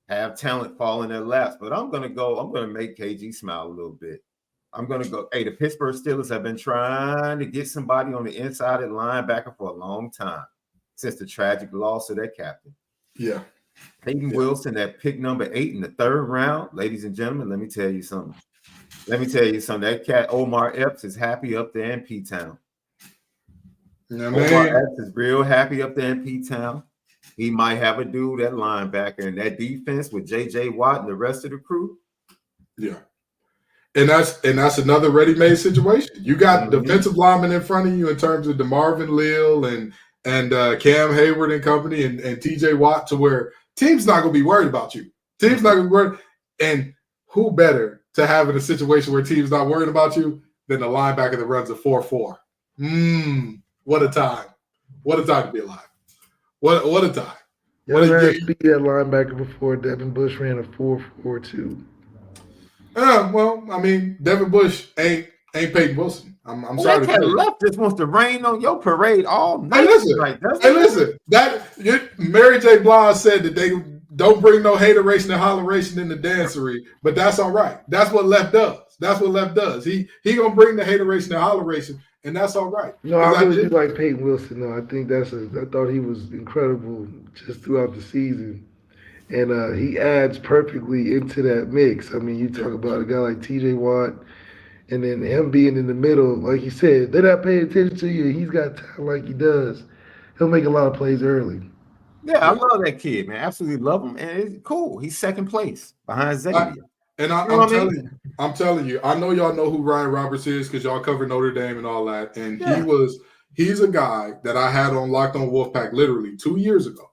have talent fall in their laps. But I'm going to make KG smile a little bit. I'm going to go, hey, the Pittsburgh Steelers have been trying to get somebody on the inside at linebacker for a long time since the tragic loss of their captain. Yeah. Peyton Wilson at pick number 8 in the 3rd round. Ladies and gentlemen, let me tell you something. That cat, Omar Epps, is happy up there in P-Town. Yeah, Omar Epps is real happy up there in P-Town. He might have a dude at linebacker, and that defense with J.J. Watt and the rest of the crew. Yeah. And that's another ready-made situation. You got defensive linemen in front of you in terms of DeMarvin Leal and Cam Hayward and company and T.J. Watt, to where team's not going to be worried about you. Team's not going to be worried. And who better to have in a situation where team's not worried about you than the linebacker that runs a 4.4? What a time. What a time to be alive. What a time. Y'all ran speed at linebacker before Devin Bush ran a 4.42. Well, I mean, Devin Bush ain't Peyton Wilson. I'm sorry to tell you. Left just wants to rain on your parade all night. Hey, listen. Mary J. Blige said that they don't bring no hateration and holleration in the dancery, but that's all right. That's what Left does. He gonna bring the hateration and holleration, and that's all right. No, I really do like Peyton Wilson, though. I think I thought he was incredible just throughout the season. And he adds perfectly into that mix. I mean, you talk about a guy like T.J. Watt, and then him being in the middle, like you said, they're not paying attention to you. He's got talent like he does. He'll make a lot of plays early. Yeah, I love that kid, man. Absolutely love him. And it's cool. He's 2nd place behind Xavier. I'm telling you, I know y'all know who Ryan Roberts is because y'all cover Notre Dame and all that. And he's a guy that I had on Locked on Wolfpack literally 2 years ago.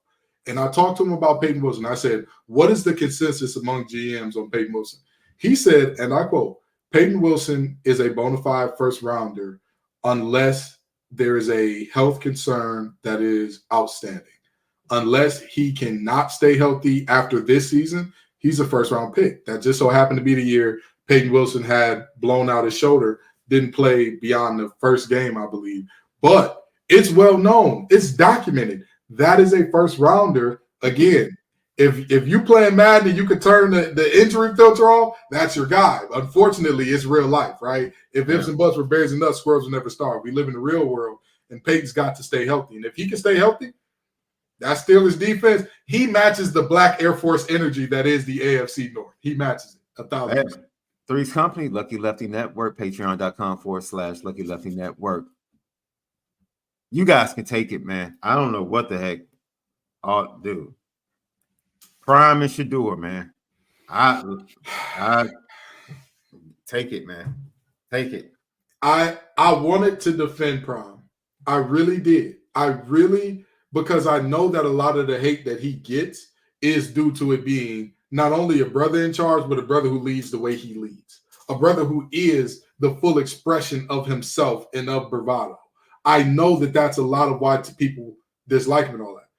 And I talked to him about Peyton Wilson. I said, what is the consensus among GMs on Peyton Wilson? He said, and I quote, Peyton Wilson is a bona fide first rounder unless there is a health concern that is outstanding. Unless he cannot stay healthy after this season, he's a first round pick. That just so happened to be the year Peyton Wilson had blown out his shoulder, didn't play beyond the first game, I believe. But it's well known. It's documented. That is a first rounder. Again, if you playing Madden and you could turn the injury filter off, that's your guy. Unfortunately, it's real life, right? If ifs and buts were berries and nuts, squirrels will never starve. We live in the real world, and Peyton's got to stay healthy. And if he can stay healthy, that Steelers defense, he matches the Black Air Force energy that is the AFC North. He matches it 1,000%. Three's Company, Lucky Lefty Network, patreon.com/Lucky Lefty Network. You guys can take it, man. I don't know what the heck. Oh, dude. Prime and Shador, man. I take it, man. Take it. I wanted to defend Prime. I really did. Because I know that a lot of the hate that he gets is due to it being not only a brother in charge, but a brother who leads the way he leads. A brother who is the full expression of himself and of bravado. I know that that's a lot of why people dislike him and all that.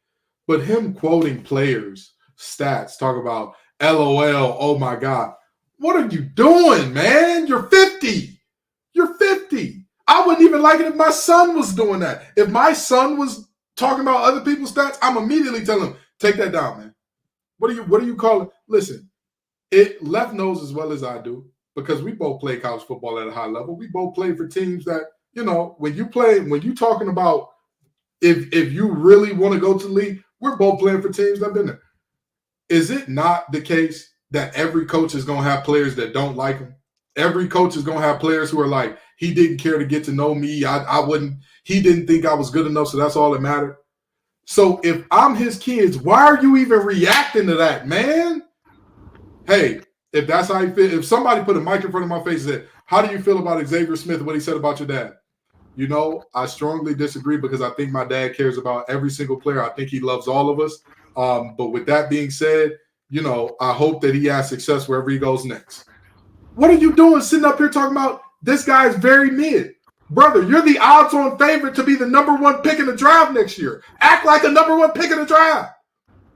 But him quoting players stats, talk about LOL, oh my God. What are you doing, man? You're 50. You're 50. I wouldn't even like it if my son was doing that. If my son was talking about other people's stats, I'm immediately telling him, take that down, man. What do you call it? Listen, Left knows as well as I do, because we both play college football at a high level. We both play for teams that, when you're talking about if you really want to go to the league, we're both playing for teams that have been there. Is it not the case that every coach is going to have players that don't like him? Every coach is going to have players who are like, he didn't care to get to know me. He didn't think I was good enough, so that's all that mattered. So if I'm his kids, why are you even reacting to that, man? Hey, if that's how you feel, if somebody put a mic in front of my face and said, how do you feel about Xavier Smith and what he said about your dad? I strongly disagree, because I think my dad cares about every single player. I think he loves all of us. But with that being said, I hope that he has success wherever he goes next. What are you doing sitting up here talking about this guy's very mid? Brother, you're the odds-on favorite to be the #1 pick in the draft next year. Act like a #1 pick in the draft.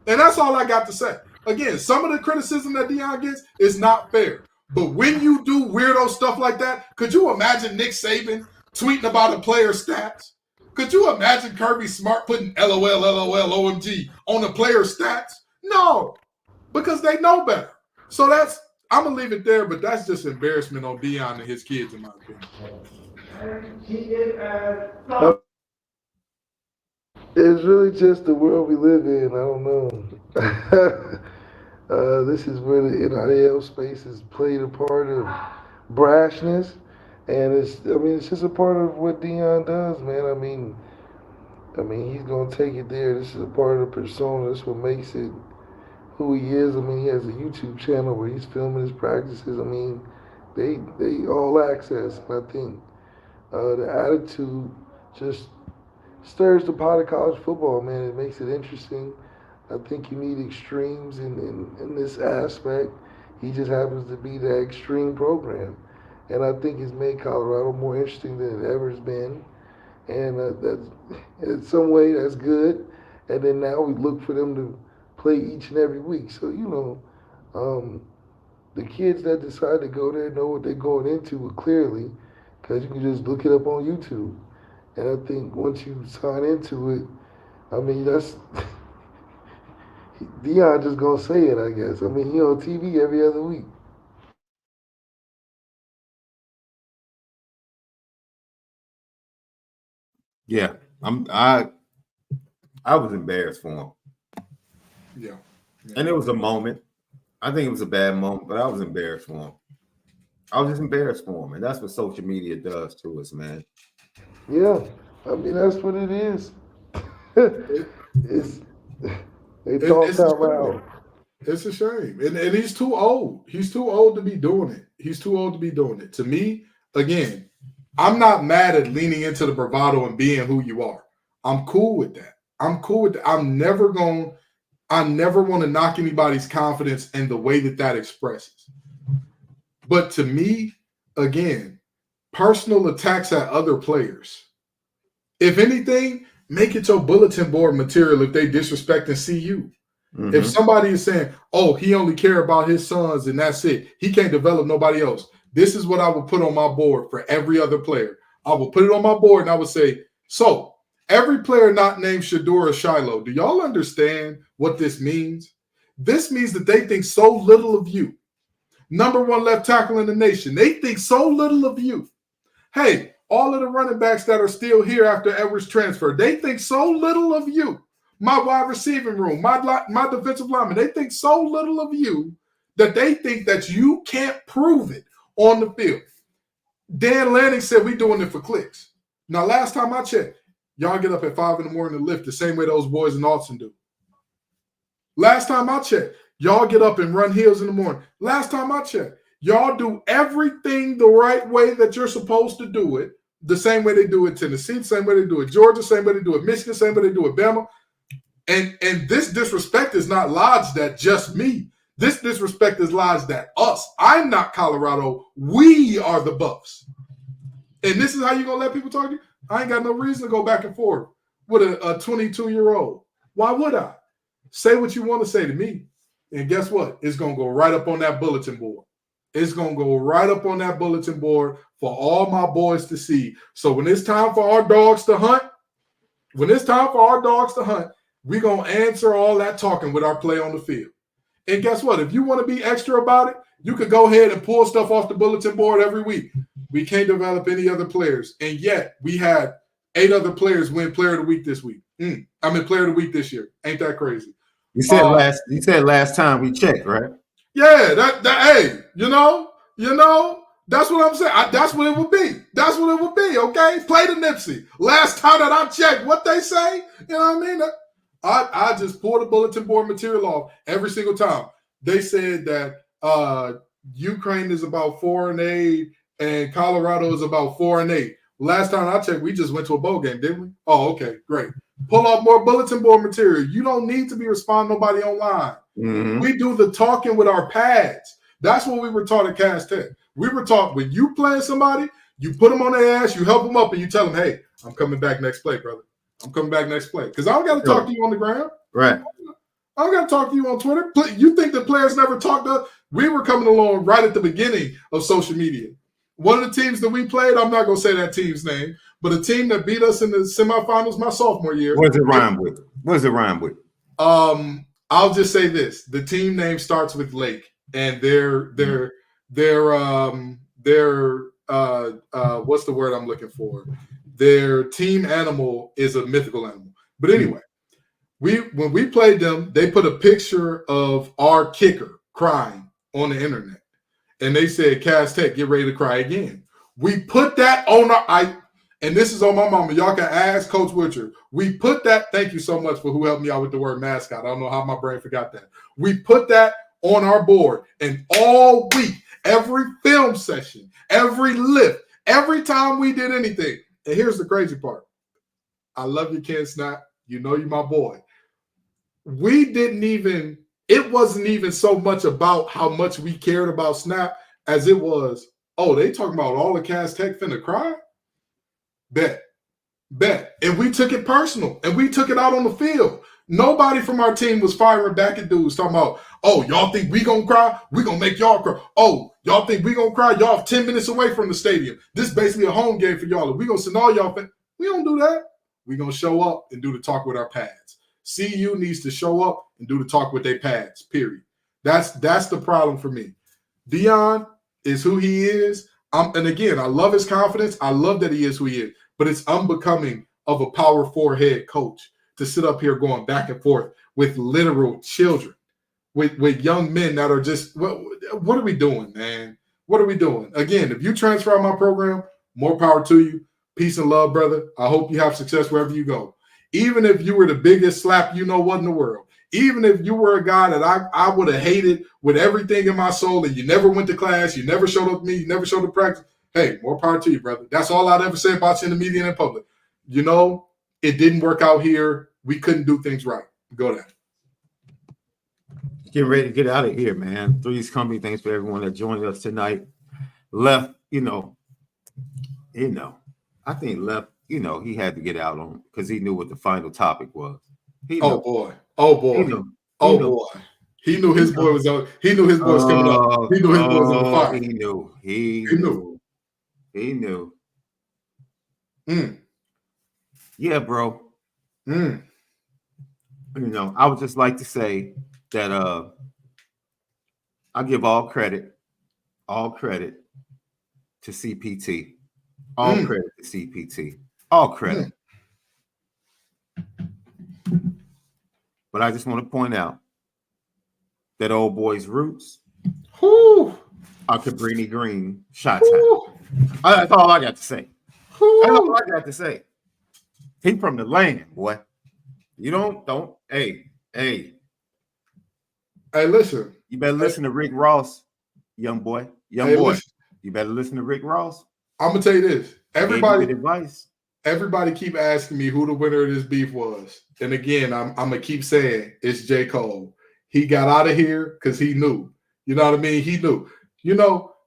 And that's all I got to say. Again, some of the criticism that Deion gets is not fair. But when you do weirdo stuff like that, could you imagine Nick Saban tweeting about a player's stats? Could you imagine Kirby Smart putting LOL, OMG on a player's stats? No, because they know better. So I'm going to leave it there, but that's just embarrassment on Deion and his kids, in my opinion. It's really just the world we live in. I don't know. This is where the NIL space has played a part of brashness, and it's just a part of what Deion does, man. I mean, he's gonna take it there. This is a part of the persona. That's what makes it who he is. He has a YouTube channel where he's filming his practices. They all access, and I think the attitude just stirs the pot of college football, man. It makes it interesting. I think you need extremes in this aspect. He just happens to be that extreme program. And I think it's made Colorado more interesting than it ever has been. And that's, in some way, that's good. And then now we look for them to play each and every week. So, the kids that decide to go there know what they're going into clearly, because you can just look it up on YouTube. And I think once you sign into it, that's Deion just gonna say it, I guess. He on TV every other week. Yeah, I was embarrassed for him. Yeah. And it was a moment. I think it was a bad moment, but I was embarrassed for him. I was just embarrassed for him, and that's what social media does to us, man. Yeah, that's what it is. They talk out loud. It's a shame. And he's too old. He's too old to be doing it. To me, again, I'm not mad at leaning into the bravado and being who you are. I'm cool with that. I never want to knock anybody's confidence in the way that expresses. But to me, again, personal attacks at other players, if anything, make it your bulletin board material if they disrespect and see you. Mm-hmm. If somebody is saying, oh, he only care about his sons and that's it, he can't develop nobody else, this is what I would put on my board for every other player. I will put it on my board and I would say, so every player not named Shedeur or Shiloh, do y'all understand what this means? This means that they think so little of you. #1 left tackle in the nation. They think so little of you. Hey, all of the running backs that are still here after Edwards' transfer, they think so little of you. My wide receiving room, my defensive lineman, they think so little of you that they think that you can't prove it on the field. Dan Lanning said we doing it for clicks. Now, last time I checked, y'all get up at 5 in the morning to lift the same way those boys in Austin do. Last time I checked, y'all get up and run hills in the morning. Last time I checked, y'all do everything the right way that you're supposed to do it, the same way they do it Tennessee, the same way they do it Georgia, same way they do it Michigan, same way they do it Bama. And this disrespect is not lodged at just me. This disrespect is lodged at us. I'm not Colorado. We are the Buffs. And this is how you're going to let people talk to you? I ain't got no reason to go back and forth with a 22-year-old. Why would I? Say what you want to say to me. And guess what? It's going to go right up on that bulletin board. It's going to go right up on that bulletin board for all my boys to see. So when it's time for our dogs to hunt, we're going to answer all that talking with our play on the field. And guess what? If you want to be extra about it, you could go ahead and pull stuff off the bulletin board every week. We can't develop any other players. And yet we had 8 other players win player of the week this week. Player of the week this year. Ain't that crazy? You said last time we checked, right? Yeah, hey, you know, that's what I'm saying. That's what it would be. That's what it would be, okay? Play the Nipsey. Last time that I checked, what they say, you know what I mean? I just pull the bulletin board material off every single time. They said that Ukraine is about 4-8 and Colorado is about 4-8. Last time I checked, we just went to a bowl game, didn't we? Oh, okay, great. Pull off more bulletin board material. You don't need to be responding to nobody online. Mm-hmm. We do the talking with our pads. That's what we were taught at Cass Tech. We were taught when you playing somebody, you put them on their ass, you help them up, and you tell them, hey, I'm coming back next play, brother. I'm coming back next play. Because I don't got to talk to you on the ground. Right. I don't got to talk to you on Twitter. You think the players never talked to us? We were coming along right at the beginning of social media. One of the teams that we played, I'm not going to say that team's name, but a team that beat us in the semifinals my sophomore year. What does it rhyme with? I'll just say this: the team name starts with Lake, and their what's the word I'm looking for? Their team animal is a mythical animal. But anyway, when we played them, they put a picture of our kicker crying on the internet, and they said, "Cass Tech, get ready to cry again." We put that on and this is on my mama. Y'all can ask Coach Witcher. We put that. Thank you so much for who helped me out with the word mascot. I don't know how my brain forgot that. We put that on our board, and all week, every film session, every lift, every time we did anything. And here's the crazy part. I love you, Ken Snap. You know you're my boy. It wasn't even so much about how much we cared about Snap as it was, oh, they talking about all the Cass Tech finna cry? Bet. And we took it personal, and we took it out on the field. Nobody from our team was firing back at dudes talking about, oh, y'all think we gonna cry? We gonna make y'all cry. Oh, y'all think we gonna cry? Y'all 10 minutes away from the stadium. This is basically a home game for y'all. We gonna send all y'all. We don't do that. We gonna show up and do the talk with our pads. CU needs to show up and do the talk with their pads, period. That's the problem for me. Deion is who he is. And again, I love his confidence. I love that he is who he is. But it's unbecoming of a Power 4 head coach to sit up here going back and forth with literal children, with young men that are just, what are we doing, man? What are we doing? Again, if you transfer out my program, more power to you. Peace and love, brother. I hope you have success wherever you go. Even if you were the biggest slap you know what in the world, even if you were a guy that I would have hated with everything in my soul and you never went to class, you never showed up to me, you never showed up to practice, hey, more power to you, brother. That's all I'd ever say about you in the media and in public. You know, it didn't work out here. We couldn't do things right. Go there. Getting ready to get out of here, man. Three's Company, thanks for everyone that joined us tonight. Left, I think Left, he had to get out on because he knew what the final topic was. Oh boy. He knew his boy was on. He knew his boy was coming up. He knew his boy was on fire. He knew. Yeah, bro. I would just like to say that I give all credit to CPT. All credit to CPT. All credit. But I just want to point out that old boy's roots are Cabrini Green shot town. That's all I got to say. That's all I got to say. He from the land, boy. You don't. Hey. Listen. You better listen to Rick Ross, young boy. Listen. You better listen to Rick Ross. I'm gonna tell you this. Advice. Everybody keep asking me who the winner of this beef was. And again, I'm going to keep saying it's J. Cole. He got out of here because he knew. You know what I mean? He knew.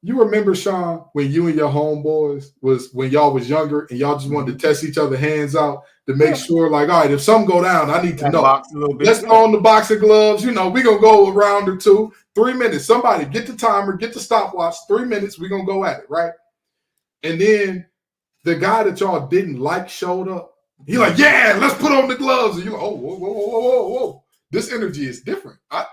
You remember, Sean, when you and your homeboys was when y'all was younger and y'all just wanted to test each other hands out to make sure, like, all right, if something go down, I need to know. Box a little bit. Let's throw on the boxing gloves. You know, we're gonna go a round or two, 3 minutes. Somebody get the timer, get the stopwatch, 3 minutes, we're gonna go at it, right? And then the guy that y'all didn't like showed up. He like, yeah, let's put on the gloves. And you're like, oh, whoa, whoa, whoa, whoa, whoa. This energy is different. I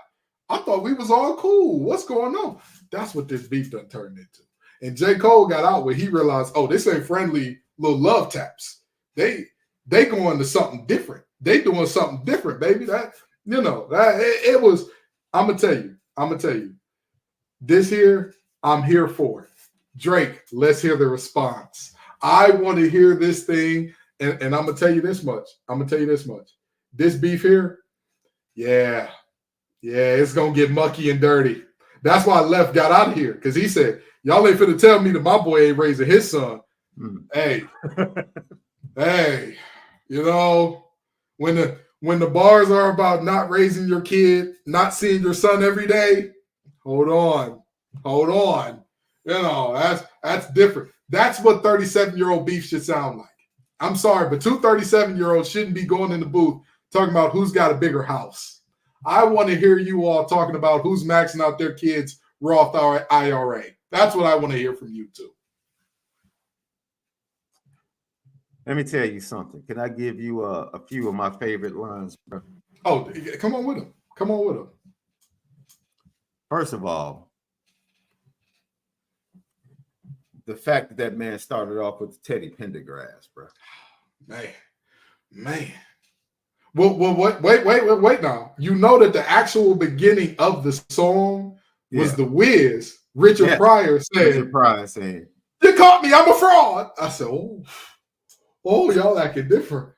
thought we was all cool. What's going on? That's what this beef done turned into. And J. Cole got out when he realized, oh, this ain't friendly little love taps. They going to something different. They doing something different, baby. That, you know, that it was, I'm gonna tell you. This here, I'm here for it. Drake, let's hear the response. I want to hear this thing, and I'm gonna tell you this much. This beef here, yeah, it's gonna get mucky and dirty. That's why Left got out of here, because he said, y'all ain't finna tell me that my boy ain't raising his son. Hey, hey, you know, when the bars are about not raising your kid, not seeing your son every day, hold on. You know, that's different. That's what 37-year-old beef should sound like. I'm sorry, but two 37-year-olds shouldn't be going in the booth talking about who's got a bigger house. I want to hear you all talking about who's maxing out their kids' Roth IRA. That's what I want to hear from you too. Let me tell you something. Can I give you a few of my favorite lines, bro? Oh, come on with them. First of all, the fact that that man started off with Teddy Pendergrass, bro. Man. Well, wait now. You know that the actual beginning of the song was the Wiz, Richard Pryor saying, you caught me, I'm a fraud. I said, oh, y'all acting different.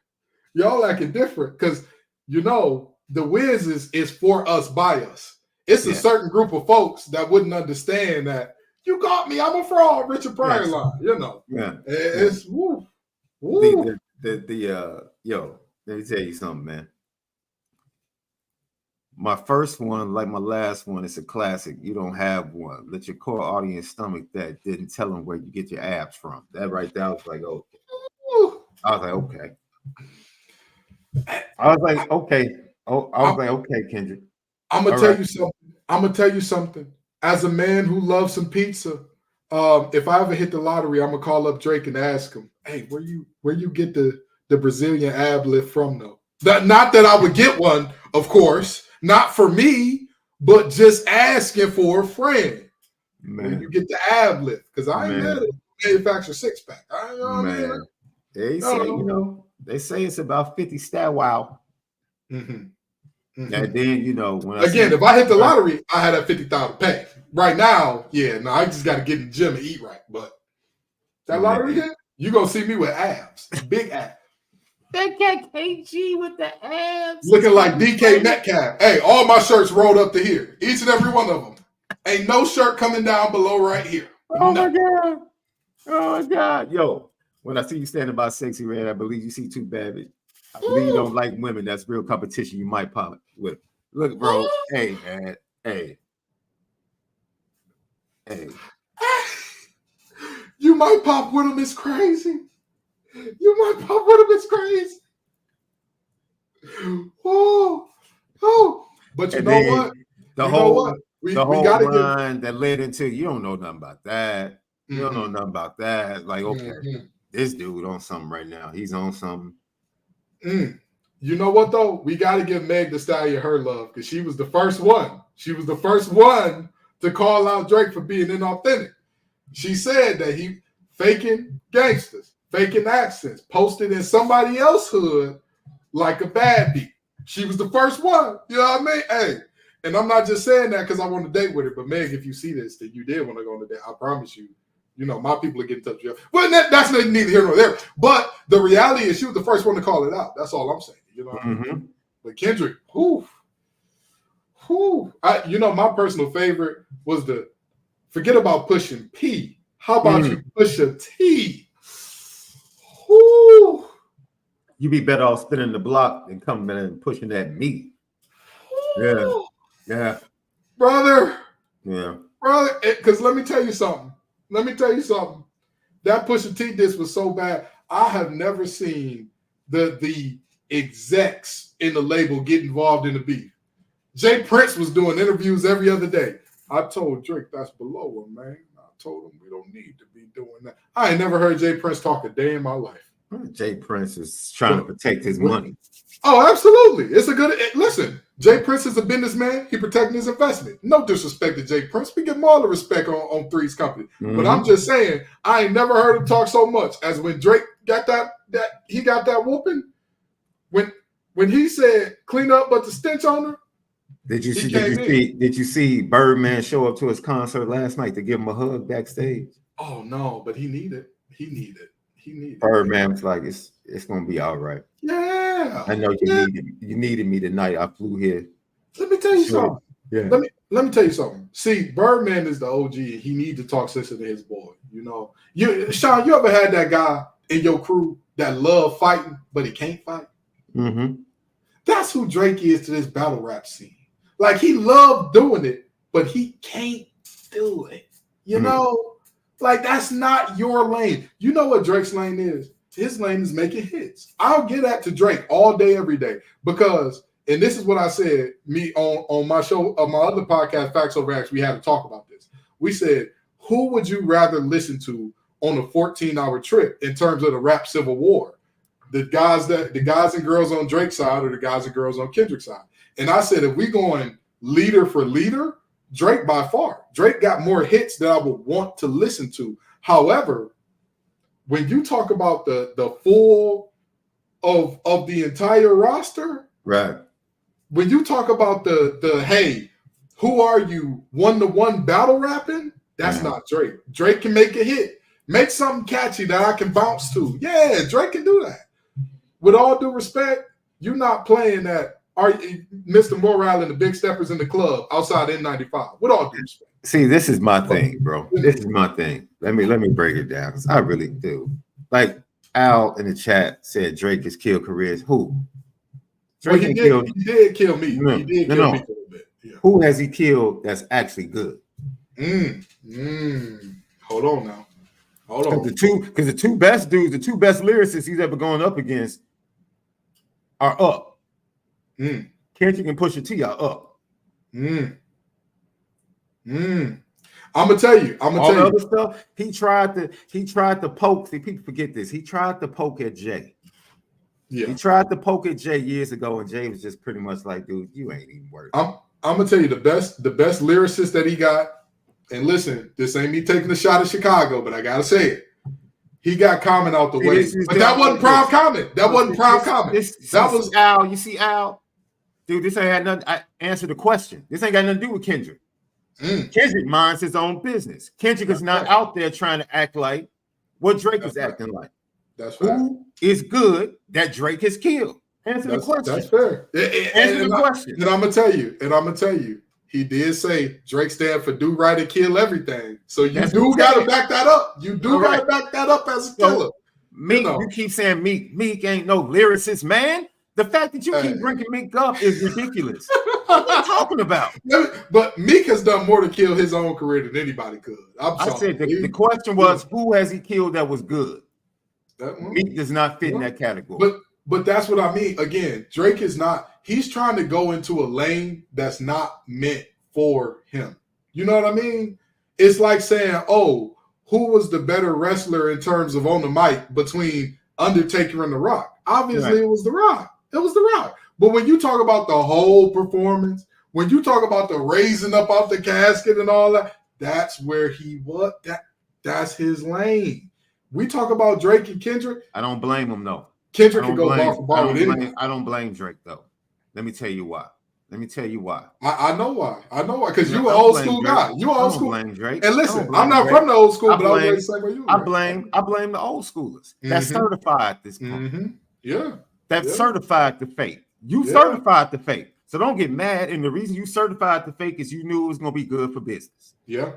Because, you know, the Wiz is for us, by us. It's a certain group of folks that wouldn't understand that, you got me, I'm a fraud, Richard Pryor line, you know. Yeah. It's woo. Yo, let me tell you something, man. My first one, like my last one, it's a classic. You don't have one. Let your core audience stomach that. Didn't tell them where you get your abs from. That right there, I was like, okay. Okay, Kendrick. I'm gonna tell you something. As a man who loves some pizza, if I ever hit the lottery, I'm gonna call up Drake and ask him, hey, where you get the Brazilian ab lift from though? Not that I would get one, of course, not for me, but just asking for a friend. Man. When you get the ab lift, because I ain't mad at manufacture six-pack. They say it's about 50 stat wow. And then, you know, if I hit the lottery, I had that 50,000 pay. Right now, I just got to get in the gym and eat right. But that lottery hit, you gonna see me with abs, big abs. That cat KG with the abs, looking like DK Metcalf. Hey, all my shirts rolled up to here, each and every one of them. Ain't no shirt coming down below right here. Oh my god, yo. When I see you standing by Sexy Red, I believe you see too bad. I believe you don't like women. That's real competition. You might pop it with. Look, bro. Hey, man. Hey. You might pop with him. It's crazy. But you know what? The whole line that led into, you don't know nothing about that. You don't know nothing about that. Like, okay, this dude on something right now. He's on something. You know what, though? We got to give Meg Thee Stallion her love because she was the first one. She was the first one to call out Drake for being inauthentic. She said that he faking gangsters, faking accents, posted in somebody else's hood like a bad beat. She was the first one. You know what I mean? Hey, and I'm not just saying that because I want to date with her, but Meg, if you see this, then you did want to go on a date. I promise you. You know, my people will get in touch with you. Well, that's neither here nor there. But the reality is she was the first one to call it out. That's all I'm saying. You know what I mean? But Kendrick, you know, my personal favorite was forget about pushing P. How about you push a T? Whew. You be better off spinning the block than coming in and pushing that meat. Yeah. Brother. Yeah. bro. Because let me tell you something. That Pusha T diss was so bad. I have never seen the execs in the label get involved in the beef. Jay Prince was doing interviews every other day. I told Drake that's below him, man. I told him we don't need to be doing that. I ain't never heard Jay Prince talk a day in my life. Jay Prince is trying to protect his money. Oh, absolutely. It's a good listen. Jay Prince is a businessman. He protecting his investment. No disrespect to Jay Prince. We give him all the respect on Three's company. Mm-hmm. But I'm just saying, I ain't never heard him talk so much as when Drake got that whooping. When he said clean up but the stench on her. Did you see Birdman show up to his concert last night to give him a hug backstage? Oh no, but he needed. Birdman was like, it's gonna be all right. Yeah. I know you needed me tonight. I flew here. Let me tell you something. Yeah. Let me tell you something. See, Birdman is the OG and he needs to talk sense to his boy. You know, Sean, you ever had that guy in your crew that love fighting, but he can't fight? Mm-hmm. That's who Drake is to this battle rap scene. Like he loved doing it, but he can't do it. You know, like that's not your lane. You know what Drake's lane is? His lane is making hits. I'll get that to Drake all day, every day, because, and this is what I said, on my show, on my other podcast, Facts Over Acts, we had to talk about this. We said, who would you rather listen to on a 14-hour trip in terms of the rap civil war? The guys and girls on Drake's side or the guys and girls on Kendrick's side? And I said, if we going leader for leader, Drake by far. Drake got more hits that I would want to listen to. However, when you talk about the full of the entire roster, right? When you talk about the hey, who are you 1-to-1 battle rapping? That's not Drake. Drake can make a hit, make something catchy that I can bounce to. Yeah, Drake can do that. With all due respect, you're not playing that. Mr. Morale and the Big Steppers in the club outside N95. With all due respect. See, this is my thing, bro. This is my thing. Let me break it down. I really do. Like Al in the chat said, Drake has killed careers. Who? Drake he did kill me. No, he did kill me for a little bit. Yeah. Who has he killed that's actually good? Hold on now. Hold on. Because the two best dudes, the two best lyricists he's ever gone up against are up. Kendrick and Pusha T are up. I'm gonna tell you. All the other stuff. He tried to poke. See, people forget this. He tried to poke at Jay. Yeah. He tried to poke at Jay years ago, and Jay was just pretty much like, dude, you ain't even worth it. I'm gonna tell you the best lyricist that he got. And listen, this ain't me taking a shot at Chicago, but I gotta say it. He got Common out the way. But that wasn't Prime Common. That wasn't Prime Common. That was Al. You see, Al? Dude, this ain't had nothing. I answered the question. This ain't got nothing to do with Kendrick. Kendrick minds his own business. Kendrick is not out there trying to act like what Drake is acting like. That's right. Who is good that Drake has killed? Answer the question. That's fair. Answer the question. And I'm gonna tell you, he did say Drake stand for do right and kill everything. So you do gotta back that up. You do gotta back that up as a killer. Meek, you keep saying Meek ain't no lyricist, man. The fact that you keep bringing Meek up is ridiculous. What are you talking about? But Meek has done more to kill his own career than anybody could. I said the question was, who has he killed that was good? Meek does not fit in that category. But that's what I mean. Again, Drake is not. He's trying to go into a lane that's not meant for him. You know what I mean? It's like saying, oh, who was the better wrestler in terms of on the mic between Undertaker and The Rock? Obviously, It was The Rock. It was The Rock. But when you talk about the whole performance, when you talk about the raising up off the casket and all that, that's where that's his lane. We talk about Drake and Kendrick. I don't blame him, though. Kendrick can go bar for bar with anyone. I don't blame Drake, though. Let me tell you why. I know why. Because you an old school guy. You an old school. Blame Drake. And listen, I'm not from the old school, but I'm ready to say where you. I blame the old schoolers. That's certified this point. Yeah. That's certified to fake. You certified to fake. So don't get mad. And the reason you certified to fake is you knew it was going to be good for business. Yeah.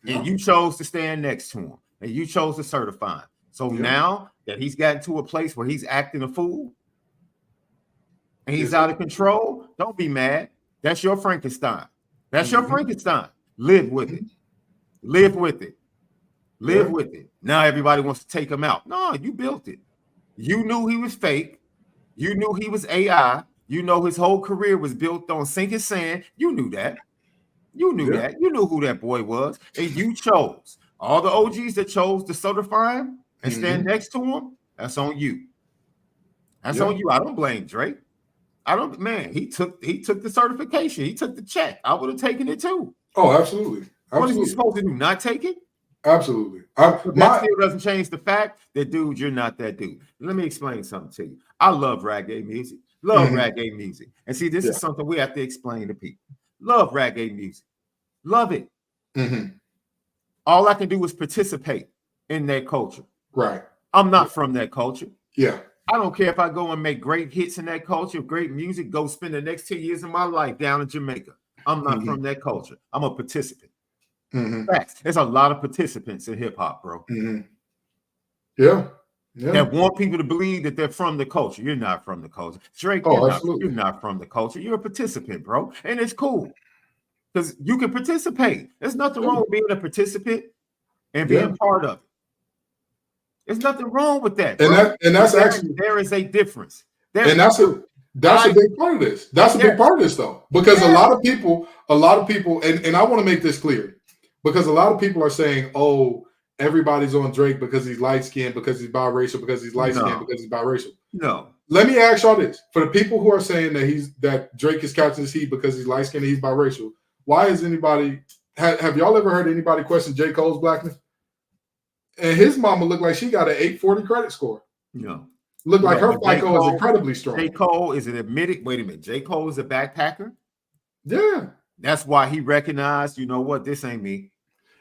And you chose to stand next to him. And you chose to certify him. So now that he's gotten to a place where he's acting a fool and he's out of control, don't be mad. That's your Frankenstein. That's your Frankenstein. Live with it. Live with it. Live with it. Now everybody wants to take him out. No, you built it. You knew he was fake. You knew he was AI. You know his whole career was built on sinking sand. You knew that. You knew that. You knew who that boy was. And you chose. All the OGs that chose to certify him and stand next to him, that's on you. That's on you. I don't blame Drake. I don't, man, he took the certification. He took the check. I would have taken it too. Oh, absolutely. What is he supposed to do? Not take it? Absolutely. That still doesn't change the fact that, dude, you're not that dude. Let me explain something to you. I love reggae music. Love reggae music. And see, this is something we have to explain to people. Love reggae music. Love it. All I can do is participate in that culture. Right. I'm not from that culture. Yeah. I don't care if I go and make great hits in that culture, great music, go spend the next 10 years of my life down in Jamaica. I'm not from that culture. I'm a participant. Facts. There's a lot of participants in hip hop, bro. Yeah. That want people to believe that they're from the culture. You're not from the culture. Drake, you're not from the culture. You're a participant, bro. And it's cool because you can participate. There's nothing wrong with being a participant and being part of it. There's nothing wrong with that. And that's actually, there is a difference. That's a big part of this. That's a big part of this, though, because a lot of people, and I want to make this clear, because a lot of people are saying, oh, everybody's on Drake because he's light skinned, because he's biracial, because he's light skinned, because he's biracial. No. Let me ask y'all this: for the people who are saying that Drake is catching his heat because he's light skinned and he's biracial, why is anybody? Have y'all ever heard anybody question J. Cole's blackness? And his mama looked like she got an 840 credit score. No. Looked like her FICO is incredibly strong. J. Cole is an admitted, wait a minute, J. Cole is a backpacker? Yeah. That's why he recognized, you know what, this ain't me.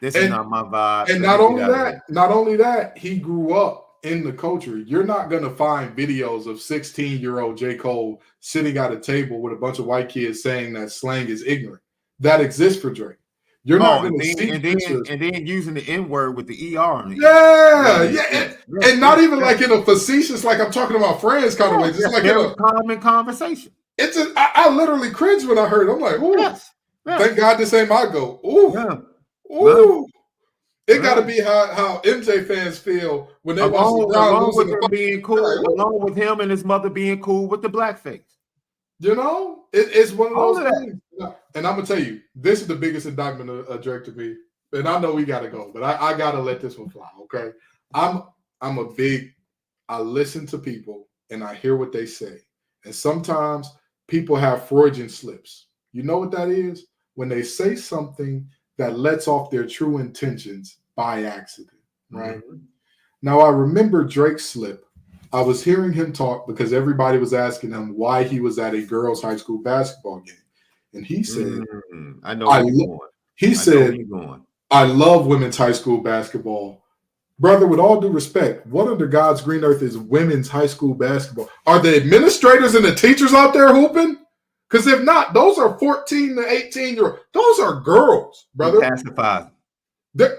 This is not my vibe. And not only that, he grew up in the culture. You're not going to find videos of 16-year-old J. Cole sitting at a table with a bunch of white kids saying that slang is ignorant. That exists for Drake. You're not going to see pictures. And then using the N-word with the ER on it. And not even like in a facetious, like I'm talking to my friends kind of way. Just like in a common conversation. I literally cringed when I heard it. I'm like, ooh, thank God this ain't my go. Ooh. Ooh. It got to be how MJ fans feel when they along with him being cool, along with him and his mother being cool with the blackface. You know, it's one of those things. And I'm gonna tell you, this is the biggest indictment of Drake to me. And I know we gotta go, but I gotta let this one fly. Okay, I listen to people and I hear what they say, and sometimes people have Freudian slips. You know what that is? When they say something that lets off their true intentions by accident, right? Now I remember Drake's slip. I was hearing him talk because everybody was asking him why he was at a girls' high school basketball game. And he said, I love women's high school basketball. Brother, with all due respect, what under God's green earth is women's high school basketball? Are the administrators and the teachers out there hooping? Because if not, those are 14 to 18-year-olds. Those are girls, brother. He pacifies them.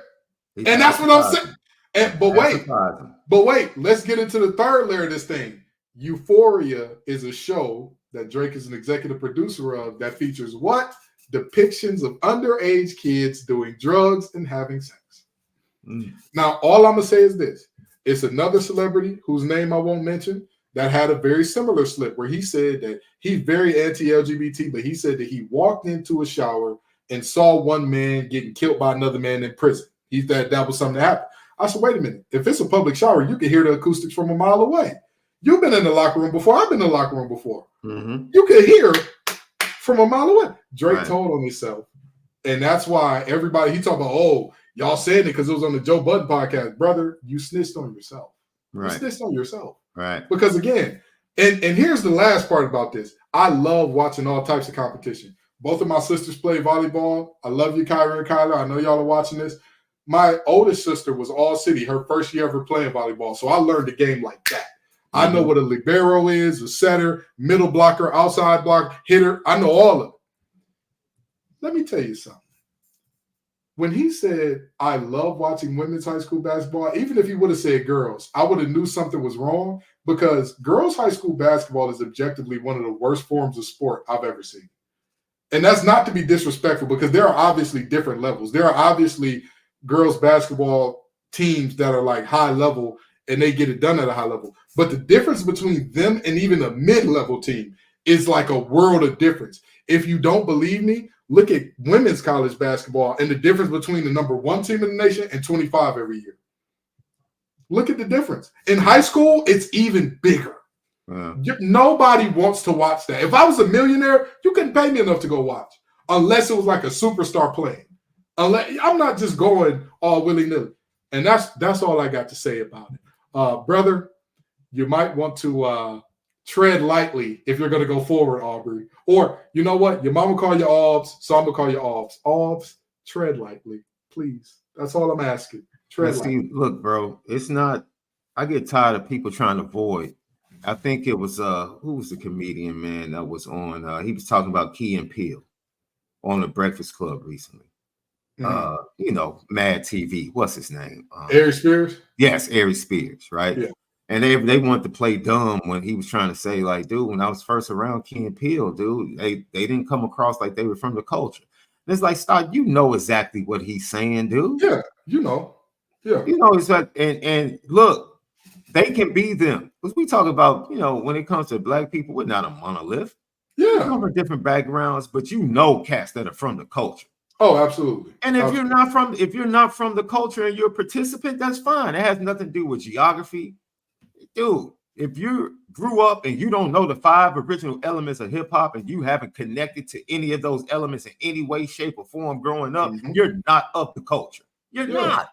And that's what I'm saying. But wait, let's get into the third layer of this thing. Euphoria is a show that Drake is an executive producer of that features what? Depictions of underage kids doing drugs and having sex. Now, all I'm going to say is this. It's another celebrity whose name I won't mention that had a very similar slip where he said that he's very anti-LGBT, but he said that he walked into a shower and saw one man getting killed by another man in prison. He thought that was something that happened. I said, wait a minute. If it's a public shower, you can hear the acoustics from a mile away. You've been in the locker room before. I've been in the locker room before. You can hear from a mile away. Drake told on himself. And that's why everybody, he talking about, oh, y'all said it because it was on the Joe Budden podcast. Brother, you snitched on yourself. You snitched on yourself. Because again, and here's the last part about this. I love watching all types of competition. Both of my sisters play volleyball. I love you, Kyra and Kyler. I know y'all are watching this. My oldest sister was all city, her first year ever playing volleyball. So I learned the game like that. I know what a libero is, a setter, middle blocker, outside block, hitter. I know all of it. Let me tell you something. When he said, I love watching women's high school basketball, even if he would have said girls, I would have knew something was wrong because girls' high school basketball is objectively one of the worst forms of sport I've ever seen. And that's not to be disrespectful because there are obviously different levels. There are obviously girls basketball teams that are like high level and they get it done at a high level. But the difference between them and even a mid-level team is like a world of difference. If you don't believe me, look at women's college basketball and the difference between the number 1 team in the nation and 25 every year. Look at the difference. In high school, it's even bigger. Nobody wants to watch that. If I was a millionaire, you couldn't pay me enough to go watch unless it was like a superstar playing. I'm not just going all willy-nilly. And that's all I got to say about it. Brother, you might want to tread lightly if you're going to go forward, Aubrey. Or, you know what? Your mama call you Aubs, so I'm going to call you Aubs. Aubs, tread lightly, please. That's all I'm asking. Tread lightly. Look, bro, it's not – I get tired of people trying to avoid. I think it was who was the comedian, man, that was on he was talking about Key and Peele on the Breakfast Club recently. You know, Mad TV. What's his name? Ari Spears? Yes, Ari Spears, right? Yeah. And they wanted to play dumb when he was trying to say, like, dude, when I was first around Key and Peele, dude, they didn't come across like they were from the culture. And it's like, stop, you know exactly what he's saying, dude. Yeah, you know. Yeah. You know, it's like, and look, they can be them. Because we talk about, you know, when it comes to black people, we're not a monolith. Yeah. We come from different backgrounds, but you know cats that are from the culture. Oh, absolutely. And if you're not from the culture and you're a participant, that's fine. It has nothing to do with geography. Dude, if you grew up and you don't know the 5 original elements of hip hop and you haven't connected to any of those elements in any way, shape, or form growing up, you're not of the culture. You're not.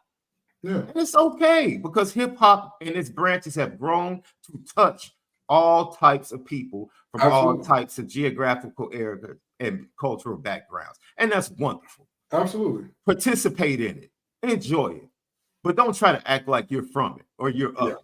Yeah. And it's okay because hip hop and its branches have grown to touch all types of people from all types of geographical areas and cultural backgrounds. And that's wonderful. Absolutely. Participate in it. Enjoy it. But don't try to act like you're from it or you're of it.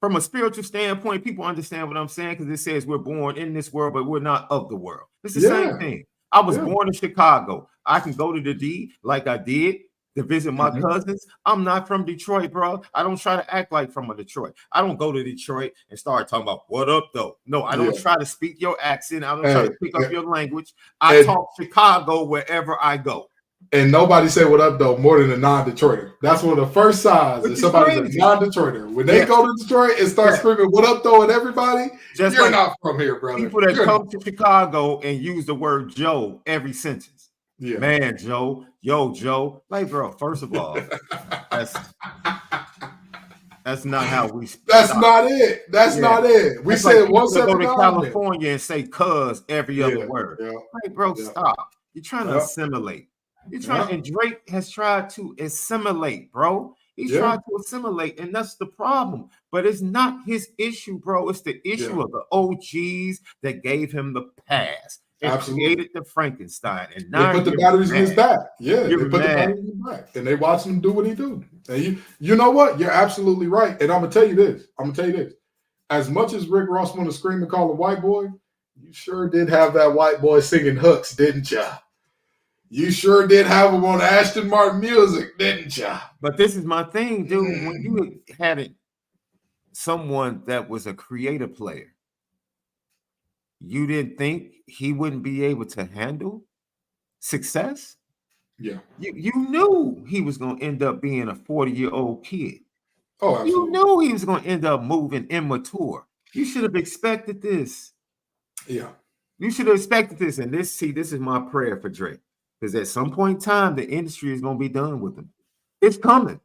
From a spiritual standpoint, people understand what I'm saying because it says we're born in this world, but we're not of the world. It's the same thing. I was born in Chicago. I can go to the D like I did to visit my cousins. I'm not from Detroit, bro. I don't try to act like from a Detroit. I don't go to Detroit and start talking about what up, though. No, I don't try to speak your accent. I don't try to pick up your language. I talk Chicago wherever I go. And nobody say what up, though, more than a non-Detroiter. That's one of the first signs that somebody's a non-Detroiter. When they go to Detroit and start screaming what up, though, at everybody, just you're like not from here, brother. People that come to Chicago and use the word Joe every sentence. Yeah. Man, Joe, yo, Joe. Like, bro, first of all, that's not how we speak. That's not it. That's not it. We say it once every go to California and say cuz every other word. Like, bro, stop. You're trying to assimilate. You're trying, and Drake has tried to assimilate, bro. He's tried to assimilate, and that's the problem. But it's not his issue, bro. It's the issue of the OGs that gave him the pass. And created the Frankenstein, and now they put the batteries in his back. Yeah, they put the batteries in his back, and they watch him do what he do. And you know what? You're absolutely right. And I'm gonna tell you this. As much as Rick Ross want to scream and call a white boy, you sure did have that white boy singing hooks, didn't ya? You sure did have him on Ashton Martin music, didn't ya? But this is my thing, dude. When you had someone that was a creative player, you didn't think he wouldn't be able to handle success? Yeah. You knew he was going to end up being a 40-year-old kid. Oh, absolutely. You knew he was going to end up moving immature. You should have expected this. Yeah. You should have expected this. And this is my prayer for Drake. Because at some point in time, the industry is going to be done with him. It's coming.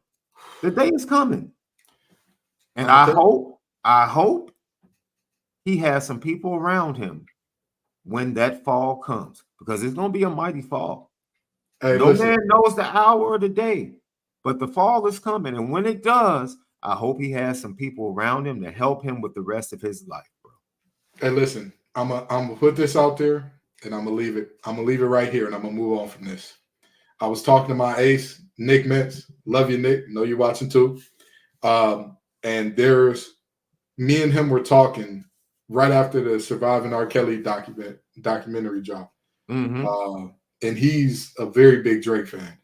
The day is coming. And I hope he has some people around him when that fall comes. Because it's going to be a mighty fall. Hey, no man knows the hour or the day. But the fall is coming. And when it does, I hope he has some people around him to help him with the rest of his life, bro. Hey, listen, I'm gonna put this out there. And I'm gonna leave it. I'm gonna leave it right here, and I'm gonna move on from this. I was talking to my ace, Nick Mintz. Love you, Nick. Know you're watching too. And there's me and him were talking right after the Surviving R. Kelly documentary drop. And he's a very big Drake fan.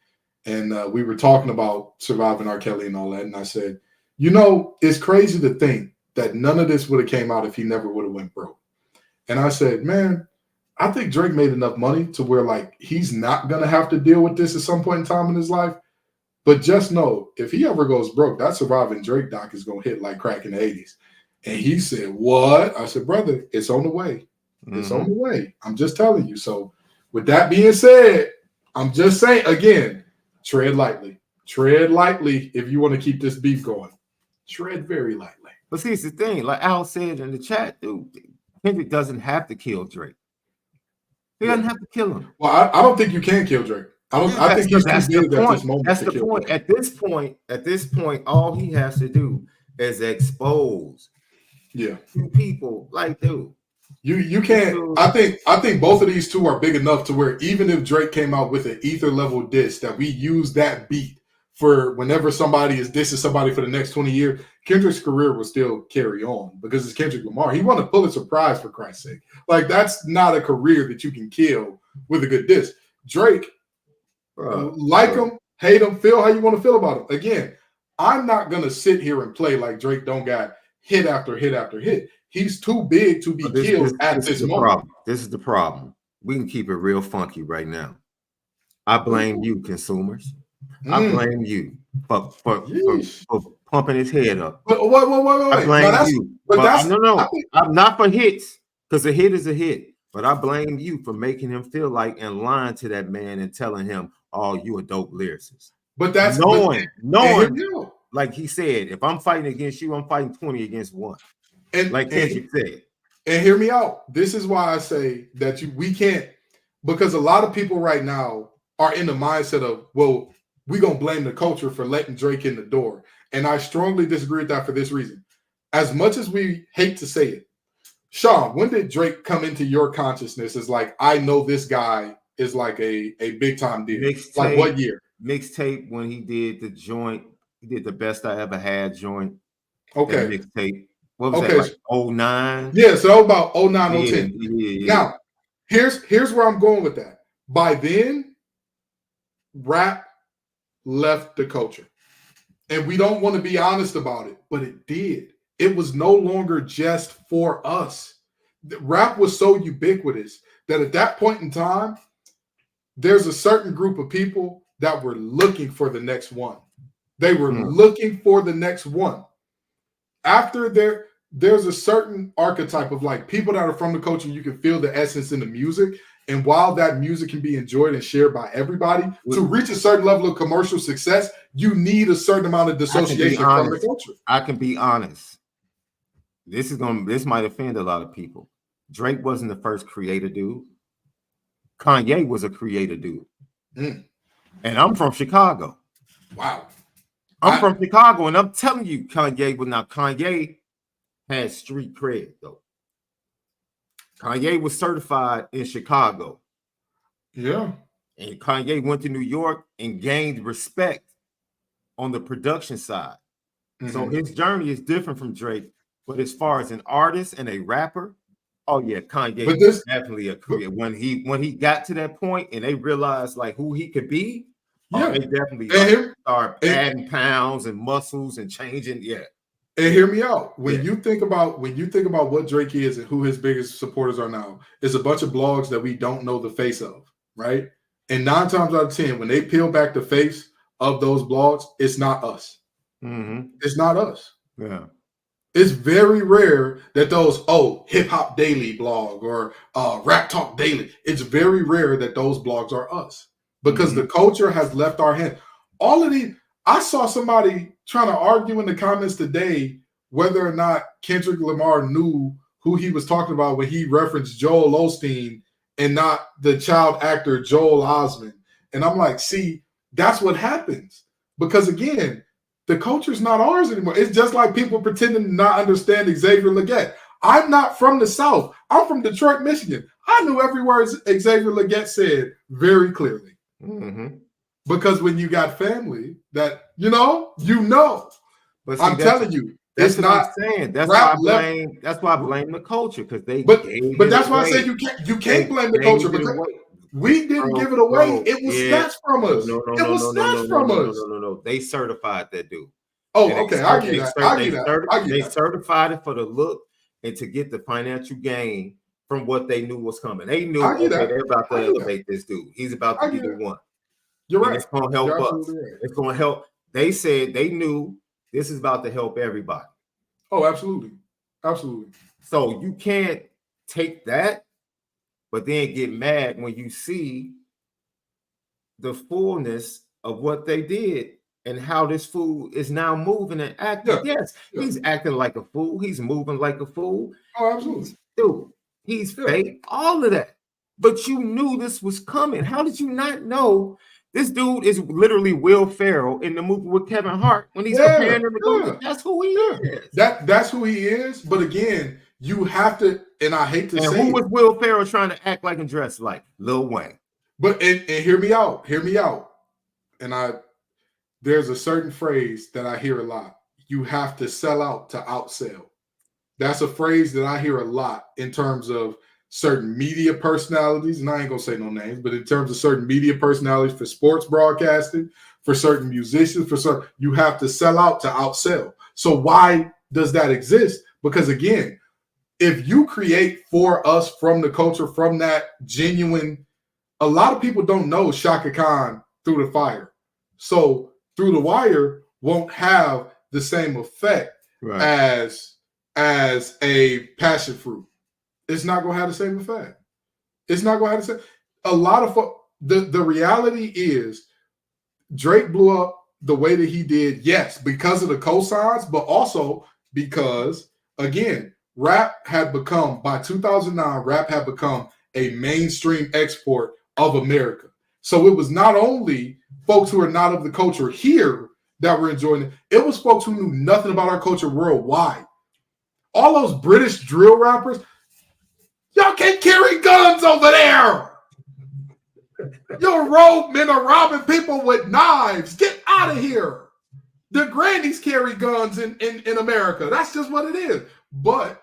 And we were talking about Surviving R. Kelly and all that. And I said, you know, it's crazy to think that none of this would have came out if he never would have went broke. And I said, man, I think Drake made enough money to where like he's not gonna have to deal with this at some point in time in his life. But just know, if he ever goes broke, that Surviving Drake doc is gonna hit like crack in the 80s. And he said, "What?" I said, "Brother, it's on the way. It's on the way. I'm just telling you." So, with that being said, I'm just saying again, tread lightly. Tread lightly if you want to keep this beef going. Tread very lightly. But see, it's the thing, like Al said in the chat, dude, Kendrick doesn't have to kill Drake. He doesn't have to kill him. Well, I don't think you can kill Drake. I think he's too big at this moment. That's the point. Drake. At this point, all he has to do is expose two people. Like, dude, you can't. I think both of these two are big enough to where even if Drake came out with an ether level diss that we use that beat for whenever somebody is dissing somebody for the next 20 years, Kendrick's career will still carry on because it's Kendrick Lamar. He won a Pulitzer Prize, for Christ's sake. Like, that's not a career that you can kill with a good diss. Drake, like him, hate him, feel how you want to feel about him. Again, I'm not going to sit here and play like Drake don't got hit after hit after hit. He's too big to be killed at this moment. This is the problem. We can keep it real funky right now. I blame you, consumers. I blame you for pumping his head up. Wait. I blame you. I'm not for hits, because a hit is a hit. But I blame you for making him feel like and lying to that man and telling him, "Oh, you a dope lyricist." But that's knowing, like he said, if I'm fighting against you, I'm fighting 20 against 1. And like Kendrick said. And hear me out. This is why I say that we can't, because a lot of people right now are in the mindset of, well, we're going to blame the culture for letting Drake in the door. And I strongly disagree with that for this reason. As much as we hate to say it, Sean, when did Drake come into your consciousness as like, I know this guy is like a big time deal? Like what year? Mixtape when he did the joint. He did the Best I Ever Had joint. Okay. Mixtape. What was that, like 09? Yeah, so about 09, 010. Yeah. Now, here's where I'm going with that. By then, rap left the culture. And we don't want to be honest about it, but it did. It was no longer just for us. Rap was so ubiquitous that at that point in time, there's a certain group of people that were looking for the next one. They were looking for the next one. After there's a certain archetype of like people that are from the culture, you can feel the essence in the music. And while that music can be enjoyed and shared by everybody, to reach a certain level of commercial success, you need a certain amount of dissociation from the culture. I can be honest. This might offend a lot of people. Drake wasn't the first creator dude. Kanye was a creator dude. And I'm from Chicago. Wow. I'm from Chicago, and I'm telling you, Kanye had street cred, though. Kanye was certified in Chicago. Yeah. And Kanye went to New York and gained respect on the production side. So his journey is different from Drake. But as far as an artist and a rapper, oh yeah, Kanye was definitely a creator. When he got to that point and they realized like who he could be, they definitely start adding pounds and muscles and changing. Yeah. And hear me out. When you think about what Drake is and who his biggest supporters are now, it's a bunch of blogs that we don't know the face of, right? And 9 times out of 10, when they peel back the face of those blogs, it's not us. It's not us. Yeah. It's very rare that those Hip Hop Daily blog or Rap Talk Daily. It's very rare that those blogs are us because the culture has left our hand. All of these. I saw somebody trying to argue in the comments today whether or not Kendrick Lamar knew who he was talking about when he referenced Joel Osteen and not the child actor Joel Osment. And I'm like, see, that's what happens. Because again, the culture's not ours anymore. It's just like people pretending to not understand Xavier Leggett. I'm not from the South. I'm from Detroit, Michigan. I knew every word Xavier Leggett said very clearly. Because when you got family that, you know. But see, I'm telling you, that's it's what not I'm saying. That's why I blame the culture because they. But that's why I say you can't blame the culture because we didn't give it away. It was snatched from us. It was snatched from us. No. They certified that dude. Oh, okay. I get that. They certified it for the look and to get the financial gain from what they knew was coming. They knew, I get okay, that. they're about to I get elevate this dude. He's about to I be get the it. one. You're And right. it's going to help You're us. absolutely right. It's going to help. They said they knew this is about to help everybody. Oh, absolutely. Absolutely. So you can't take that, but then get mad when you see the fullness of what they did and how this fool is now moving and acting. Yeah. Yes, he's acting like a fool. He's moving like a fool. Oh, absolutely. Dude, he's fake. All of that. But you knew this was coming. How did you not know this dude is literally Will Ferrell in the movie with Kevin Hart when he's preparing him to go? That's who he is. That's who he is. But again, you have to, and I hate to say, who was Will Ferrell trying to act like and dress like? Lil Wayne. But and hear me out. And there's a certain phrase that I hear a lot. You have to sell out to outsell. That's a phrase that I hear a lot in terms of certain media personalities, and I ain't gonna say no names, but in terms of certain media personalities for sports broadcasting, for certain musicians, you have to sell out to outsell. So why does that exist? Because again, if you create for us from the culture, from that genuine, a lot of people don't know Shaka Khan Through the Fire. So Through the Wire won't have the same effect as a passion fruit. It's not going to have the same effect. It's not going to have the same. A lot of the reality is Drake blew up the way that he did, yes, because of the cosigns, but also because, again, rap had become, by 2009, rap had become a mainstream export of America. So it was not only folks who are not of the culture here that were enjoying it, it was folks who knew nothing about our culture worldwide. All those British drill rappers, y'all can't carry guns over there. Your road men are robbing people with knives. Get out of here. The grannies carry guns in America. That's just what it is. But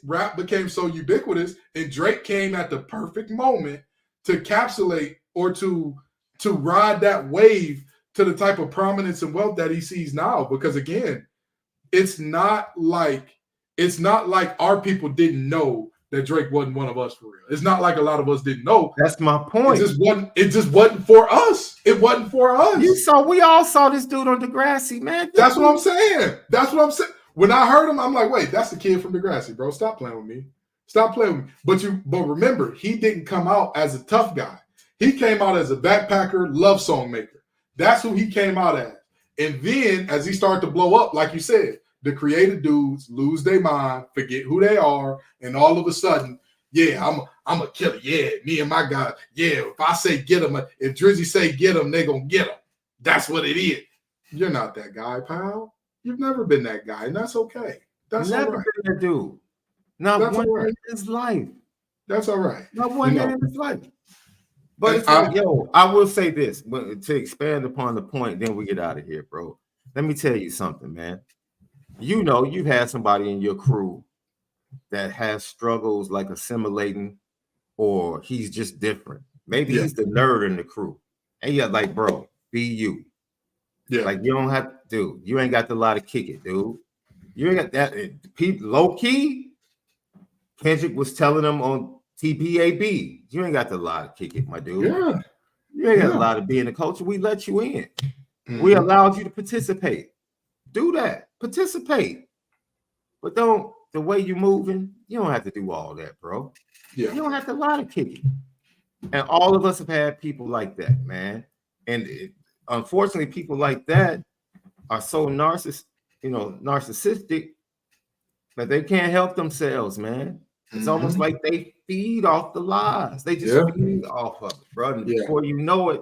rap became so ubiquitous, and Drake came at the perfect moment to encapsulate or to ride that wave to the type of prominence and wealth that he sees now. Because again, it's not like our people didn't know that Drake wasn't one of us for real. It's not like a lot of us didn't know. That's my point. It just wasn't for us. It wasn't for us. We all saw this dude on Degrassi, man. That's what I'm saying. When I heard him, I'm like, wait, that's the kid from Degrassi, bro. Stop playing with me. Stop playing with me. But remember, he didn't come out as a tough guy. He came out as a backpacker, love song maker. That's who he came out as. And then as he started to blow up, like you said, the creative dudes lose their mind, forget who they are, and all of a sudden, yeah, I'm a killer. Yeah, me and my guys. Yeah, if I say get him, if Drizzy say get him, they gonna get him. That's what it is. You're not that guy, pal. You've never been that guy, and that's okay. That's never all right. been that dude. Not that's one right. in his life. That's all right. Not one in his life. But I will say this, to expand upon the point, then we get out of here, bro. Let me tell you something, man. You know, you've had somebody in your crew that has struggles like assimilating, or he's just different. Maybe he's the nerd in the crew. And you're like, bro, be you. Yeah. Like, you don't have to, dude. You ain't got the lot to kick it, dude. You ain't got that. Low key, Kendrick was telling them on TPAB, you ain't got the lot to kick it, my dude. Yeah. You ain't got a lot to be in the culture. We let you in. Mm-hmm. We allowed you to participate. Do that. Participate. But the way you're moving, you don't have to do all that, bro. Yeah. You don't have to lie to kick it. And all of us have had people like that, man. And unfortunately, people like that are so narcissistic that they can't help themselves, man. It's almost like they feed off the lies. They just feed off of it, bro. And before you know it,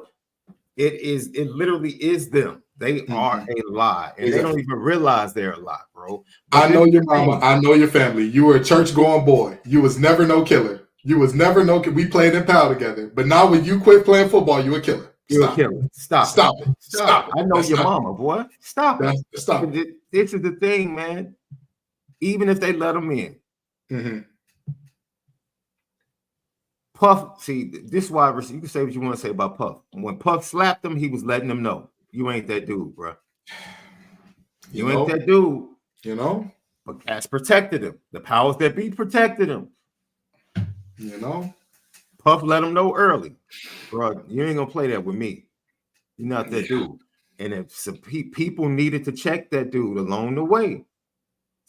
it literally is them. They are a lie, and they don't even realize they're a lie, bro. But I know your mama. I know your family. You were a church-going boy. You was never no killer. You was never no killer. We played in PAL together. But now when you quit playing football, you a killer. You're a killer. Stop it. I know your mama, boy. Stop it. Stop it. This is the thing, man. Even if they let them in. Mm-hmm. Puff, see, this is why you can say what you want to say about Puff. When Puff slapped him, he was letting them know, you ain't that dude, bro. You ain't that dude. You know? But Cass protected him. The powers that be protected him. You know, Puff let him know early, bro. You ain't gonna play that with me. You're not that dude. And if some people needed to check that dude along the way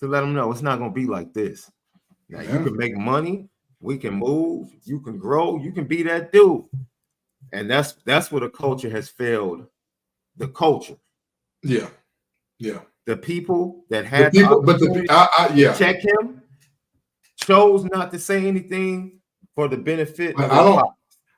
to let him know it's not gonna be like this. Now you can make money, we can move, you can grow, you can be that dude. And that's where the culture has failed. The culture. Yeah. The people that had the check him chose not to say anything for the benefit of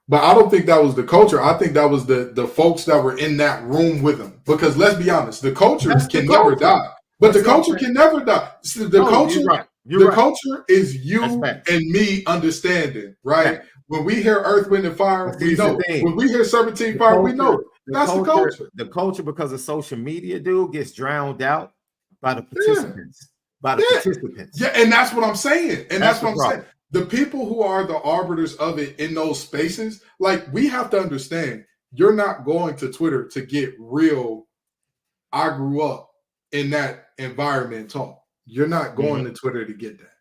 But I don't think that was the culture. I think that was the folks that were in that room with him. Because let's be honest, the culture can never die. But the culture can never die. The culture, culture is you and me understanding, right? When we hear Earth, Wind, and Fire, we know. When we hear Serpentine Fire, we know. That's the culture. The culture, because of social media, dude, gets drowned out by the participants. By the participants. Yeah, and that's what I'm saying. And that's what I'm saying. The people who are the arbiters of it in those spaces, like, we have to understand, you're not going to Twitter to get real, I grew up in that environment talk. You're not going to Twitter to get that.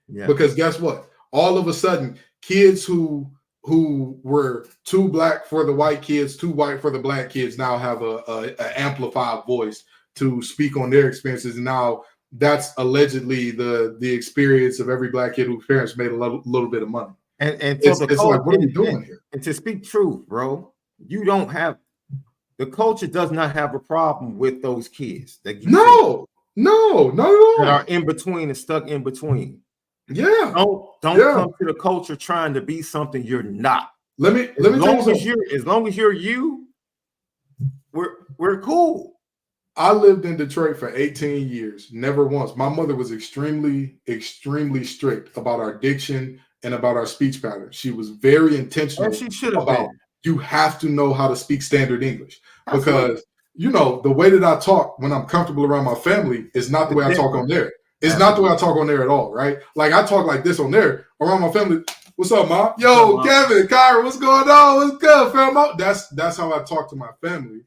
Yeah. Because guess what? All of a sudden, kids who were too black for the white kids, too white for the black kids, now have a amplified voice to speak on their experiences. And now that's allegedly the experience of every black kid whose parents made a little bit of money. And so it's like, what are we doing here? And to speak truth, bro, you don't have the culture does not have a problem with those kids that no, that are in between and stuck in between. Yeah. Don't come to the culture trying to be something you're not. Let me tell you something. As long as you're you, we're cool. I lived in Detroit for 18 years. Never once. My mother was extremely, extremely strict about our diction and about our speech patterns. She was very intentional about you have to know how to speak standard English. Because, you know, the way that I talk when I'm comfortable around my family is not the way I talk on there. It's not the way I talk on there at all, right? Like, I talk like this on there around my family. What's up, Mom? Yo, Kevin, Kyra, what's going on? What's good, fam? That's how I talk to my family.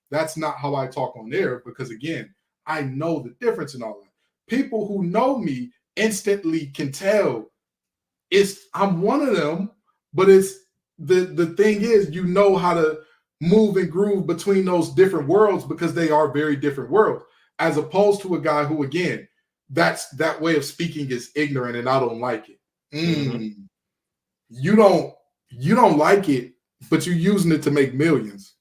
That's not how I talk on there because, again, I know the difference in all that. People who know me instantly can tell I'm one of them, but it's the thing is, you know how to move and groove between those different worlds because they are very different worlds, as opposed to a guy who, again, that way of speaking is ignorant and I don't like it. You don't like it, but you're using it to make millions.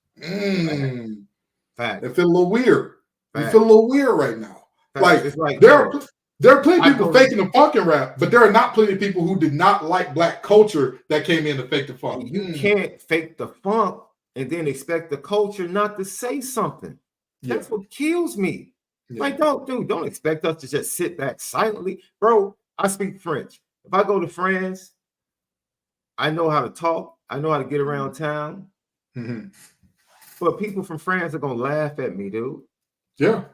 Fact. It feel a little weird. You feel a little weird right now. Like there are plenty of people faking the funk and rap, but there are not plenty of people who did not like black culture that came in to fake the funk. You can't fake the funk and then expect the culture not to say something. That's what kills me. Like, don't expect us to just sit back silently. Bro, I speak French. If I go to France, I know how to talk. I know how to get around town. But people from France are going to laugh at me, dude. Yeah.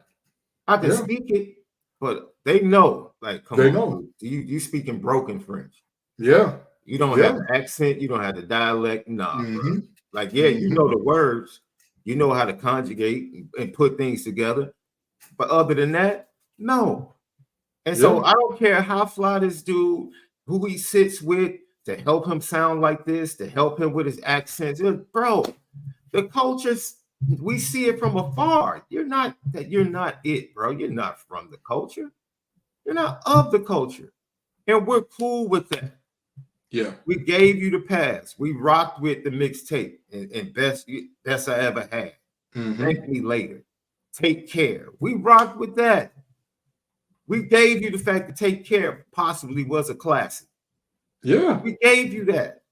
I can speak it, but they know. Like, come on. You speaking broken French. Yeah. You don't have the accent. You don't have the dialect. Nah. Like, you know the words. You know how to conjugate and put things together. But other than that, no. And so I don't care how fly this dude, who he sits with to help him sound like this, to help him with his accents. Bro, the cultures, we see it from afar. You're not it, bro. You're not from the culture. You're not of the culture. And we're cool with that. Yeah. We gave you the pass. We rocked with the mixtape and best I ever had. Thank me later. Take Care. We rocked with that. We gave you the fact that Take Care possibly was a classic. Yeah. We gave you that.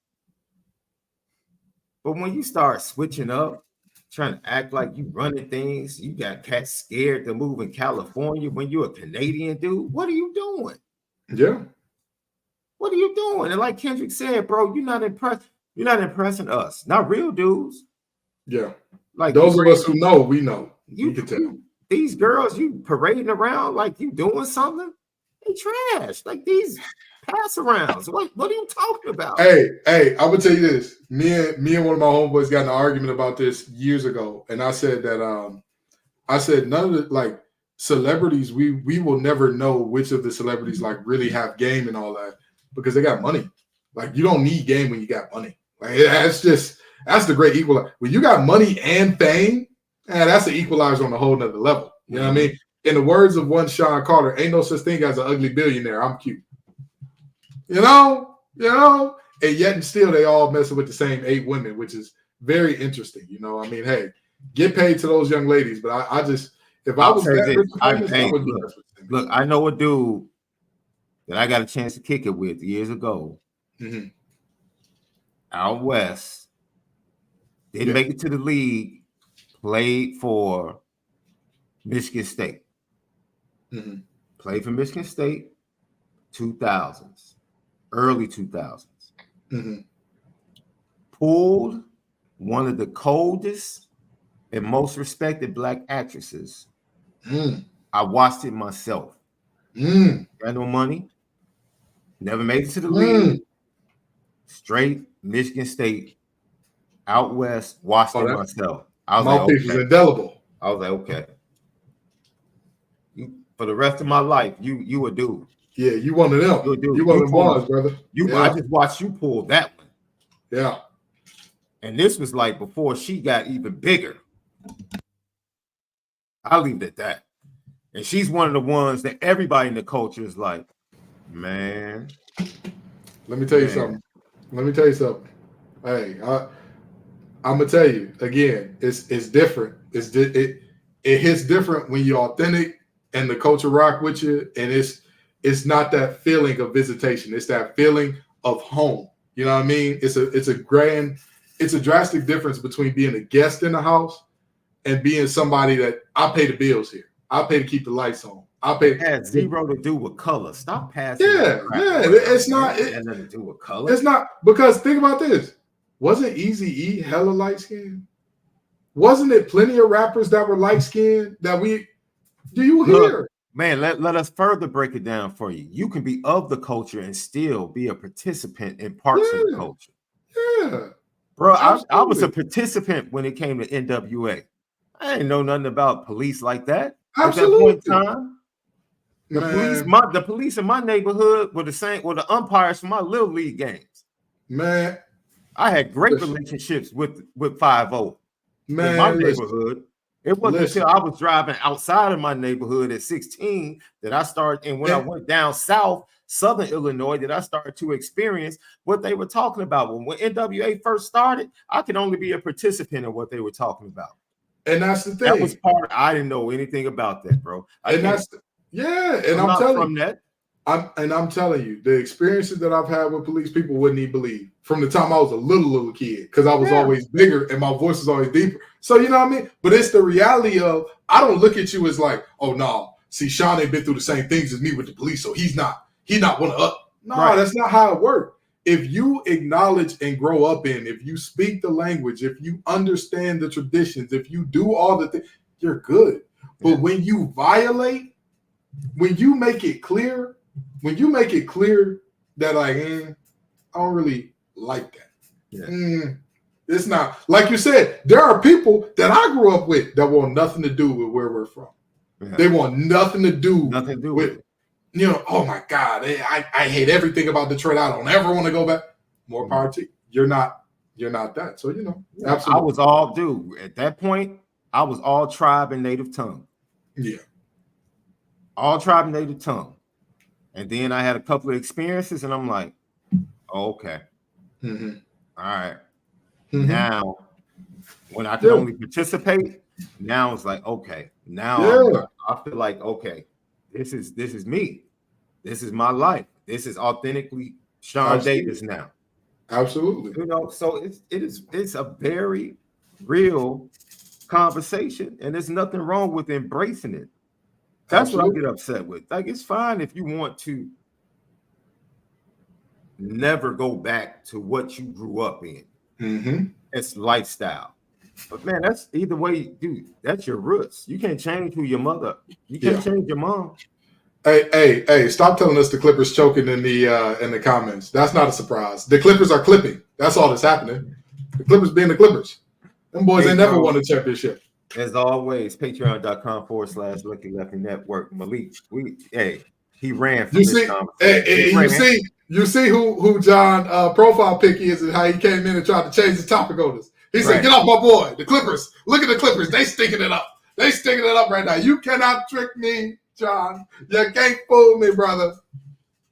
But when you start switching up, trying to act like you running things, you got cats scared to move in California when you're a Canadian dude, what are you doing? Yeah. What are you doing? And like Kendrick said, bro, you're not impressing us. Not real dudes. Yeah. Like those of us who know, we know. You can tell. These girls, you parading around like you doing something, they trash. Like these pass arounds. What are you talking about? Hey, I would tell you this. Me and one of my homeboys got in an argument about this years ago. And I said that none of the like celebrities, we will never know which of the celebrities like really have game and all that because they got money. Like you don't need game when you got money. Like that's the great equalizer. When you got money and fame, that's an equalizer on a whole nother level. You know what I mean? In the words of one Sean Carter, ain't no such thing as an ugly billionaire. I'm cute. You know, and yet and still they all messing with the same 8 women, which is very interesting. You know, I mean, hey, get paid to those young ladies, but I just if I was that look, I know a dude that I got a chance to kick it with years ago. Out west, didn't make it to the league, played for Michigan State. Played for Michigan State, 2000s, early 2000s. Pulled one of the coldest and most respected black actresses. I watched it myself. Got no money, never made it to the league. Straight Michigan State, out west, watched it myself. I was like, okay. Indelible. I was like, okay. For the rest of my life, you a dude. Yeah, you one of them. You one of them boys, brother. I just watched you pull that one. Yeah. And this was like before she got even bigger. I'll leave it at that. And she's one of the ones that everybody in the culture is like, man. Let me tell you something. Hey, I'm gonna tell you again. It's different. It hits different when you're authentic and the culture rock with you, and it's not that feeling of visitation. It's that feeling of home. You know what I mean? It's a drastic difference between being a guest in the house and being somebody that I pay the bills here. I pay to keep the lights on. It had zero to do with color. Stop passing. It's not. It had nothing to do with color. It's not, because think about this. Wasn't Eazy-E hella light skinned? Wasn't it plenty of rappers that were light skinned that we? Do you hear? Man, let us further break it down for you. You can be of the culture and still be a participant in parts of the culture. Yeah, bro. I was a participant when it came to NWA. I didn't know nothing about police like that. Absolutely. At that point in time. The police in my neighborhood were the umpires for my little league games. Man, I had great relationships with 5-0 in my neighborhood. It wasn't until I was driving outside of my neighborhood at 16 that I started, and when I went down south, Southern Illinois, that I started to experience what they were talking about. When NWA first started, I could only be a participant in what they were talking about. And that's the thing. That was I didn't know anything about that, bro. I'm telling you, the experiences that I've had with police, people wouldn't even believe. From the time I was a little kid, because I was always bigger and my voice was always deeper. So you know what I mean? But it's the reality of, I don't look at you as like, oh no, see, Sean ain't been through the same things as me with the police, so he's not one of us. No, that's not how it works. If you acknowledge and grow up if you speak the language, if you understand the traditions, if you do all the things, you're good. But when you violate, when you make it clear that like, I don't really like that. It's not, like you said, there are people that I grew up with that want nothing to do with where we're from. They want nothing to do with it. You know, oh my God, I hate everything about Detroit. I don't ever want to go back. More power to you. You're not that. So, you know, absolutely. I was all, dude, at that point, I was all tribe and native tongue. Yeah. All tribe and native tongue. And then I had a couple of experiences and I'm like, oh, okay. All right. Now, when I could only participate, now it's like, okay. Now I feel like, okay, this is me. This is my life. This is authentically Sean Davis now. Absolutely. You know, so it's a very real conversation, and there's nothing wrong with embracing it. That's what I get upset with. Like, it's fine if you want to never go back to what you grew up in. It's lifestyle. But man, that's either way, dude. That's your roots. You can't change who your mother. You can't change your mom. Hey! Stop telling us the Clippers choking in the comments. That's not a surprise. The Clippers are clipping. That's all that's happening. The Clippers being the Clippers. Them boys ain't never won a championship. As always, patreon.com/Lucky Lefty Network. Malik, He ran from You this see, conversation. you see who John profile pick is and how he came in and tried to change the topic on us. He said, "Get off my boy, the Clippers. Look at the Clippers. They stinking it up. They stinking it up right now. You cannot trick me, John. You can't fool me, brother."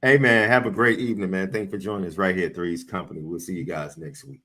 Hey, man, have a great evening, man. Thanks for joining us right here at Three's Company. We'll see you guys next week.